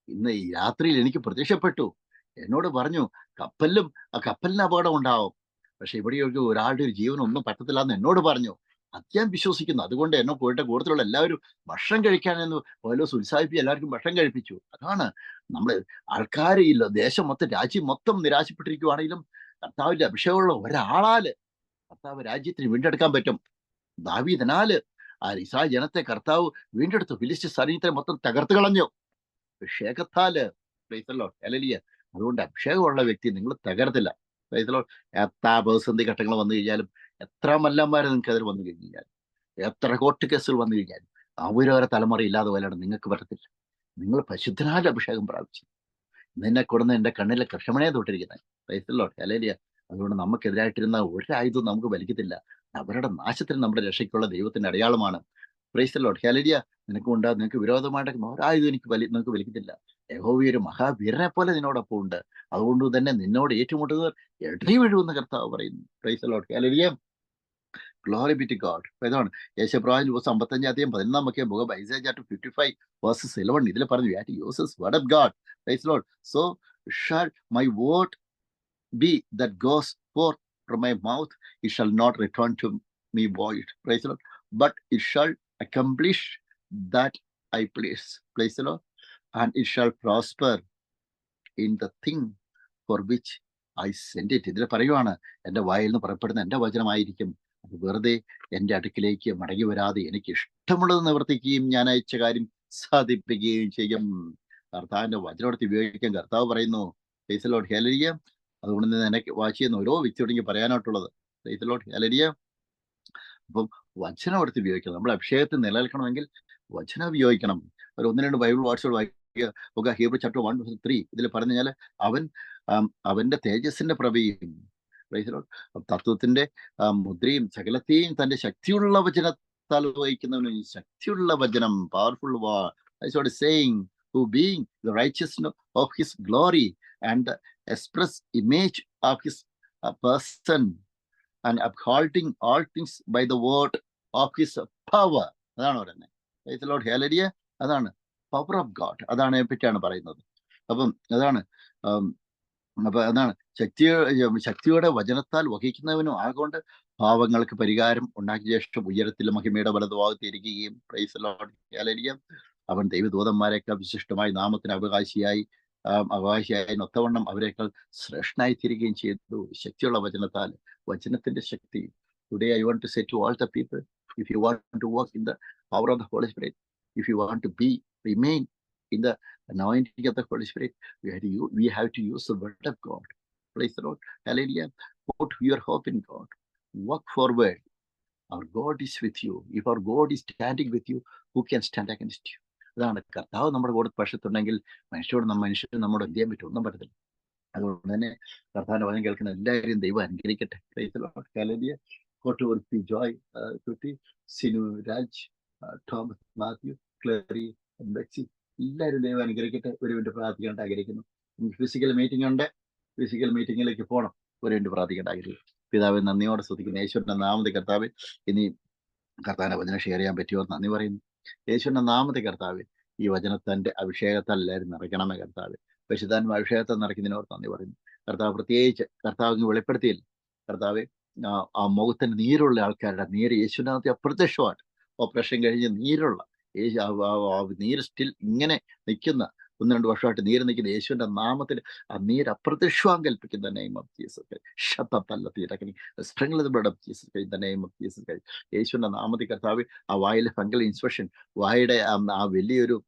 ഇന്ന് ഈ രാത്രിയിൽ എനിക്ക് പ്രത്യക്ഷപ്പെട്ടു, എന്നോട് പറഞ്ഞു ആ കപ്പലിന് അപകടം ഉണ്ടാവും, പക്ഷെ ഇവിടെ ഒരാളുടെ ഒരു ജീവൻ ഒന്നും പറ്റത്തില്ല എന്ന് എന്നോട് പറഞ്ഞു. അത് ഞാൻ വിശ്വസിക്കുന്നു. അതുകൊണ്ട് എന്നെ പോയിട്ട് കൂടുതലുള്ള എല്ലാവരും ഭക്ഷണം കഴിക്കാനെന്ന് പൗലോസ് ഉത്സാഹിപ്പിച്ച് എല്ലാവർക്കും ഭക്ഷണം കഴിപ്പിച്ചു. അതാണ് നമ്മൾ ആൾക്കാരില്ല, ദേശം മൊത്തം രാജ്യം മൊത്തം നിരാശപ്പെട്ടിരിക്കുവാണെങ്കിലും കർത്താവിന്റെ അഭിഷേകമുള്ള ഒരാളാല് കർത്താവ് രാജ്യത്തിന് വീണ്ടെടുക്കാൻ പറ്റും. ദാവീദിനാല് ആ ഇസ്രായേൽ ജനത്തെ കർത്താവ് വീണ്ടെടുത്തു. ഫിലിസ്ത്യ സൈന്യത്തെ മൊത്തം തകർത്ത് കളഞ്ഞു അഭിഷേകത്താല്. Praise the Lord. ഹല്ലേലൂയ. അതുകൊണ്ട് അഭിഷേകമുള്ള വ്യക്തി നിങ്ങൾ തകർത്തില്ല. Price the Lord. എത്ര പ്രതിസന്ധി ഘട്ടങ്ങൾ വന്നു കഴിഞ്ഞാലും, എത്ര മല്ലന്മാരെ നിങ്ങൾക്ക് അതിൽ വന്നു കഴിഞ്ഞാൽ, എത്ര കോർട്ട് കേസുകൾ വന്നു കഴിഞ്ഞാൽ, അവരവരെ തലമുറ ഇല്ലാതെ പോലെയാണ് നിങ്ങൾക്ക് പറ്റത്തില്ല. നിങ്ങൾ പരിശുദ്ധനായ അഭിഷേകം പ്രാപിച്ചു. നിന്നെ കൊടുന്ന് എൻ്റെ കണ്ണിലെ കൃഷ്ണമണയെ തൊട്ടിരിക്കുന്നത്. Praise the Lord. ഹല്ലേലൂയ. അതുകൊണ്ട് നമുക്കെതിരായിട്ടിരുന്ന ഒരായുധവും നമുക്ക് വലിക്കത്തില്ല. അവരുടെ നാശത്തിന് നമ്മുടെ രക്ഷയ്ക്കുള്ള ദൈവത്തിന്റെ അടയാളമാണ്. Price the Lord. ഹല്ലേലൂയ. നിങ്ങൾക്ക് വിരോധമായിട്ട് ഒരായുധം നിങ്ങൾക്ക് വലിക്കത്തില്ല. യഹോവ ഒരു മഹാവീരനെ പോലെ നിന്നോടൊപ്പം ഉണ്ട്. അതുകൊണ്ട് തന്നെ നിന്നോട് ഏറ്റുമുട്ടുന്നവർ ഇടറി വീഴുമെന്ന് കർത്താവ് പറയുന്നു. Price the Lord. Hallelujah. Glory be to God. ഇതാണ് യേശയ്യാപ്രവാചകൻ 55:11 ബുക്ക് ഐസയ്യാ ചാപ്റ്റർ 55 വേഴ്സസ് 11. ഇതിൽ പറഞ്ഞു, "That uses word of God." Praise the Lord. So shall my word be that goes forth from my mouth, it shall not return to me void. Praise the Lord. But it shall accomplish that I please. Praise the Lord. And it shall prosper in the thing for which I send it. ഇതിൽ പറയുവാണ്, എൻ്റെ വായിൽ നിന്ന് പുറപ്പെടുന്ന എൻ്റെ വചനമായിരിക്കും അത് വെറുതെ എൻ്റെ അടുക്കിലേക്ക് മടങ്ങി വരാതെ എനിക്ക് ഇഷ്ടമുള്ളത് നിവർത്തിക്കുകയും ഞാൻ അയച്ച കാര്യം സാധിപ്പിക്കുകയും ചെയ്യും. കർത്താവിന്റെ വചനമെടുത്ത് ഉപയോഗിക്കാൻ കർത്താവ് പറയുന്നു. Price the Lord, hallelujah. അതുകൊണ്ട് തന്നെ എനിക്ക് വാച്ച് ചെയ്യുന്ന ഓരോ വ്യക്തിയോടും എനിക്ക് പറയാനായിട്ടുള്ളത്, പ്രൈസ് ദി ലോർഡ്, ഹല്ലേലൂയ. അപ്പം വചനം എടുത്ത് ഉപയോഗിക്കണം. നമ്മൾ അഭിഷേകത്തിൽ നിലനിൽക്കണമെങ്കിൽ വചനം ഉപയോഗിക്കണം. ഒരു 1-2 ബൈബിൾ വാട്സുകൾ വായിക്കുക. ഹീബ്രു ചാപ്റ്റർ 1:3 ഇതിൽ പറഞ്ഞു കഴിഞ്ഞാൽ അവൻ അവന്റെ തേജസ്സിന്റെ പ്രഭയും, പ്രൈസ് ദി ലോർഡ്, തത്വത്തിന്റെ മുദ്രയും സകലത്തെയും തന്റെ ശക്തിയുള്ള വചനത്താൽ വഹിക്കുന്നവന് ശക്തിയുള്ള വചനം, powerful saying, who being the righteousness of his glory and the express image of his person and upholding all things by the word of his power. അതാണ് പറയുന്നത്. Price the Lord, hallelujah. അതാണ് power of God. അതാണ് പറ്റിയാണ് പറയുന്നത്. അപ്പം അതാണ് അതാണ് ശക്തിയുടെ വചനത്താൽ വഹിക്കുന്നവനും ആകൊണ്ട് പാവങ്ങൾക്ക് പരിഹാരം ഉണ്ടാക്കിയ ശേഷം ഉയരത്തിൽ മഹിമയുടെ വലതുഭാഗത്ത് ഇരിക്കുകയും, പ്രൈസ് ദി ലോർഡ്, ഹല്ലേലൂയ. അവൻ ദൈവദൂതന്മാരെക്കാൾ വിശിഷ്ടമായി നാമത്തിന് അവകാശിയായി ഒത്തവണ്ണം അവരെക്കാൾ ശ്രേഷ്ഠനായി തീരുകയും ചെയ്തു ശക്തിയുള്ള വചനത്താൽ. വചനത്തിന്റെ ശക്തി. Today I want to say to all the people, if you want to walk in the power of the Holy Spirit, if you want to remain in the anointing of the Holy Spirit, we have to use the word of God. Praise the Lord, hallelujah. Put your hope in God. Walk forward. Our God is with you. If our God is standing with you, who can stand against you? അതാണ് കർത്താവ് നമ്മുടെ കൂടെ പക്ഷത്തുണ്ടെങ്കിൽ മനുഷ്യന് നമ്മുടെ എന്ത് ചെയ്യാൻ പറ്റും? ഒന്നും പറ്റത്തില്ല. അതുകൊണ്ട് തന്നെ കർത്താവിന്റെ വചനം കേൾക്കുന്ന എല്ലാവരെയും ദൈവം അനുഗ്രഹിക്കട്ടെ. Praise the Lord, hallelujah. Kottuvarthi Joy, Kutty, Sinu, Raj, Thomas, Mathew, Clery, Bexy, എല്ലാവരും ദൈവം അനുഗ്രഹിക്കട്ടെ. ഒരു വേണ്ടി പ്രാർത്ഥിക്കേണ്ട ആഗ്രഹിക്കുന്നു. ഫിസിക്കൽ മീറ്റിംഗ് ഉണ്ട്. ഫിസിക്കൽ മീറ്റിങ്ങിലേക്ക് പോകണം. ഒരു വേണ്ടി പ്രാർത്ഥിക്കേണ്ട ആഗ്രഹിക്കുന്നു. പിതാവ് നന്ദിയോടെ സ്തുതിക്കുന്നു. യേശുവിന്റെ നാമത്തെ കർത്താവ്, ഇനി കർത്താവിന്റെ വചനം ഷെയർ ചെയ്യാൻ പറ്റുമോ നന്ദി പറയുന്നു. യേശുവിന്റെ നാമത്തെ കർത്താവ്, ഈ വചനത്തിന്റെ അഭിഷേകത്താൽ എല്ലാവരും നിറയ്ക്കണമേ കർത്താവ്. പരിശുദ്ധാത്മ അഭിഷേകത്തെ നിറയ്ക്കുന്നതിനോട് നന്ദി പറയുന്നു. കർത്താവ് പ്രത്യേകിച്ച് കർത്താവ് വെളിപ്പെടുത്തിയില്ല കർത്താവ്, ആ മുഖത്തിന് നീരുള്ള ആൾക്കാരുടെ നീര് യേശുവിനകത്ത് അപ്രത്യക്ഷമാണ്. ഓപ്പറേഷൻ കഴിഞ്ഞ് നീരുള്ള നീര് സ്റ്റിൽ ഇങ്ങനെ നിൽക്കുന്ന 1-2 വർഷമായിട്ട് നീര് നിൽക്കുന്ന യേശുവിന്റെ നാമത്തിൽ ആ നീര് അപ്രത്യക്ഷമാൻ കൽപ്പിക്കുന്ന നെയിം ഓഫ് ജീസസ്. യേശുവിന്റെ നാമത്തിൽ കർത്താവ്, ആ വായിലെ ഫംഗൽ ഇൻസ്പെക്ഷൻ, വായുടെ ആ വലിയൊരു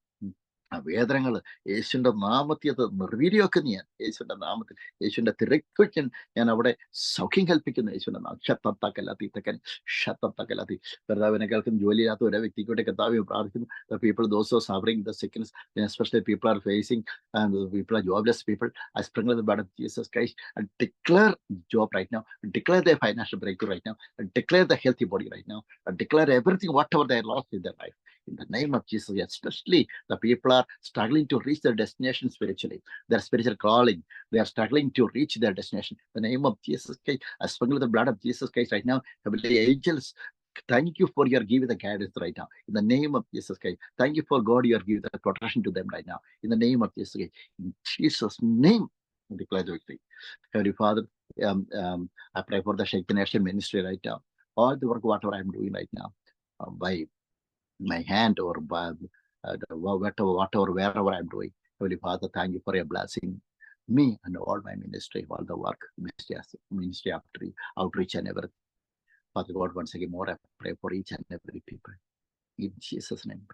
വേദനകൾ യേശുവിന്റെ നാമത്തിൽ അത് നിർവീര്യമാക്കുന്ന ഞാൻ യേശുവിന്റെ നാമത്തിൽ, യേശുവിന്റെ തിരക്കുവൻ ഞാൻ അവിടെ സൗഖ്യം കൽപ്പിക്കുന്നു. യേശുവിന്റെ നാമം ഷത്തത്തക്കലാത്തി. കർത്താവിനെ കേൾക്കുന്ന ജോലിയില്ലാത്ത ഓരോ വ്യക്തിക്കൂടെ കർത്താവ് പ്രാർത്ഥിക്കുന്നു. The people, those who are suffering the sickness, especially people are facing, and people are jobless people, I sprinkle the blood of Jesus Christ and declare job right now, and declare their financial breakthrough right now, and declare the healthy body right now, and declare everything whatever they lost in their life in the name of Jesus. Especially the people are struggling to reach their destination spiritually, their spiritual calling, they are struggling to reach their destination. In the name of Jesus Christ, I sprinkle the blood of Jesus Christ right now. Heavenly angels, thank you for your giving the guidance right now. In the name of Jesus Christ, thank you for God, you are giving the protection to them right now. In the name of Jesus Christ, in Jesus' name, I declare the victory. Heavenly Father, I pray for the Shaken Nation ministry right now. All the work, whatever I am doing right now, by my hand or by whatever, wherever I'm doing. Holy Father, thank you for your blessing me and all my ministry, all the work, ministry outreach and everything. Father God, once again more I pray for each and every people. In Jesus' name.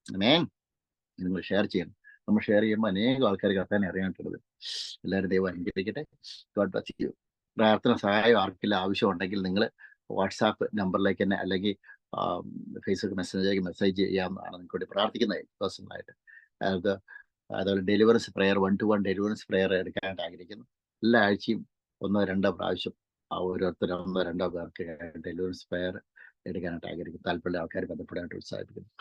Amen. നിങ്ങൾ share ചെയ്യണം. നമ്മൾ share ചെയ്യുമ്പോൾ അനേകം ആൾക്കാർ കർത്താവിനെ അറിയാനായിട്ടുള്ളത്. എല്ലാവരും ദൈവം അനുഗ്രഹിക്കട്ടെ. God bless you. പ്രാർത്ഥന സഹായം ആർക്കെങ്കിലും ആവശ്യമുണ്ടെങ്കിൽ നിങ്ങൾ വാട്സാപ്പ് നമ്പറിലേക്ക് തന്നെ അല്ലെങ്കിൽ ഫേസ്ബുക്ക് മെസ്സേജിലേക്ക് മെസ്സേജ് ചെയ്യാവുന്നതാണ്. നിങ്ങൾക്ക് വേണ്ടി പ്രാർത്ഥിക്കുന്നത് പേഴ്സണലായിട്ട്. അതുപോലെ deliverance prayer, 1-to-1 deliverance prayer എടുക്കാനായിട്ട് ആഗ്രഹിക്കുന്നു. എല്ലാ ആഴ്ചയും 1-2 പ്രാവശ്യം ഓരോരുത്തർ 1-2 പേർക്ക് ഡെലിവറൻസ് പ്രെയർ എടുക്കാനായിട്ട് ആഗ്രഹിക്കുന്നു. താല്പര്യമുള്ള ആൾക്കാർ ബന്ധപ്പെടാനായിട്ട് ഉത്സാഹിപ്പിക്കുന്നു.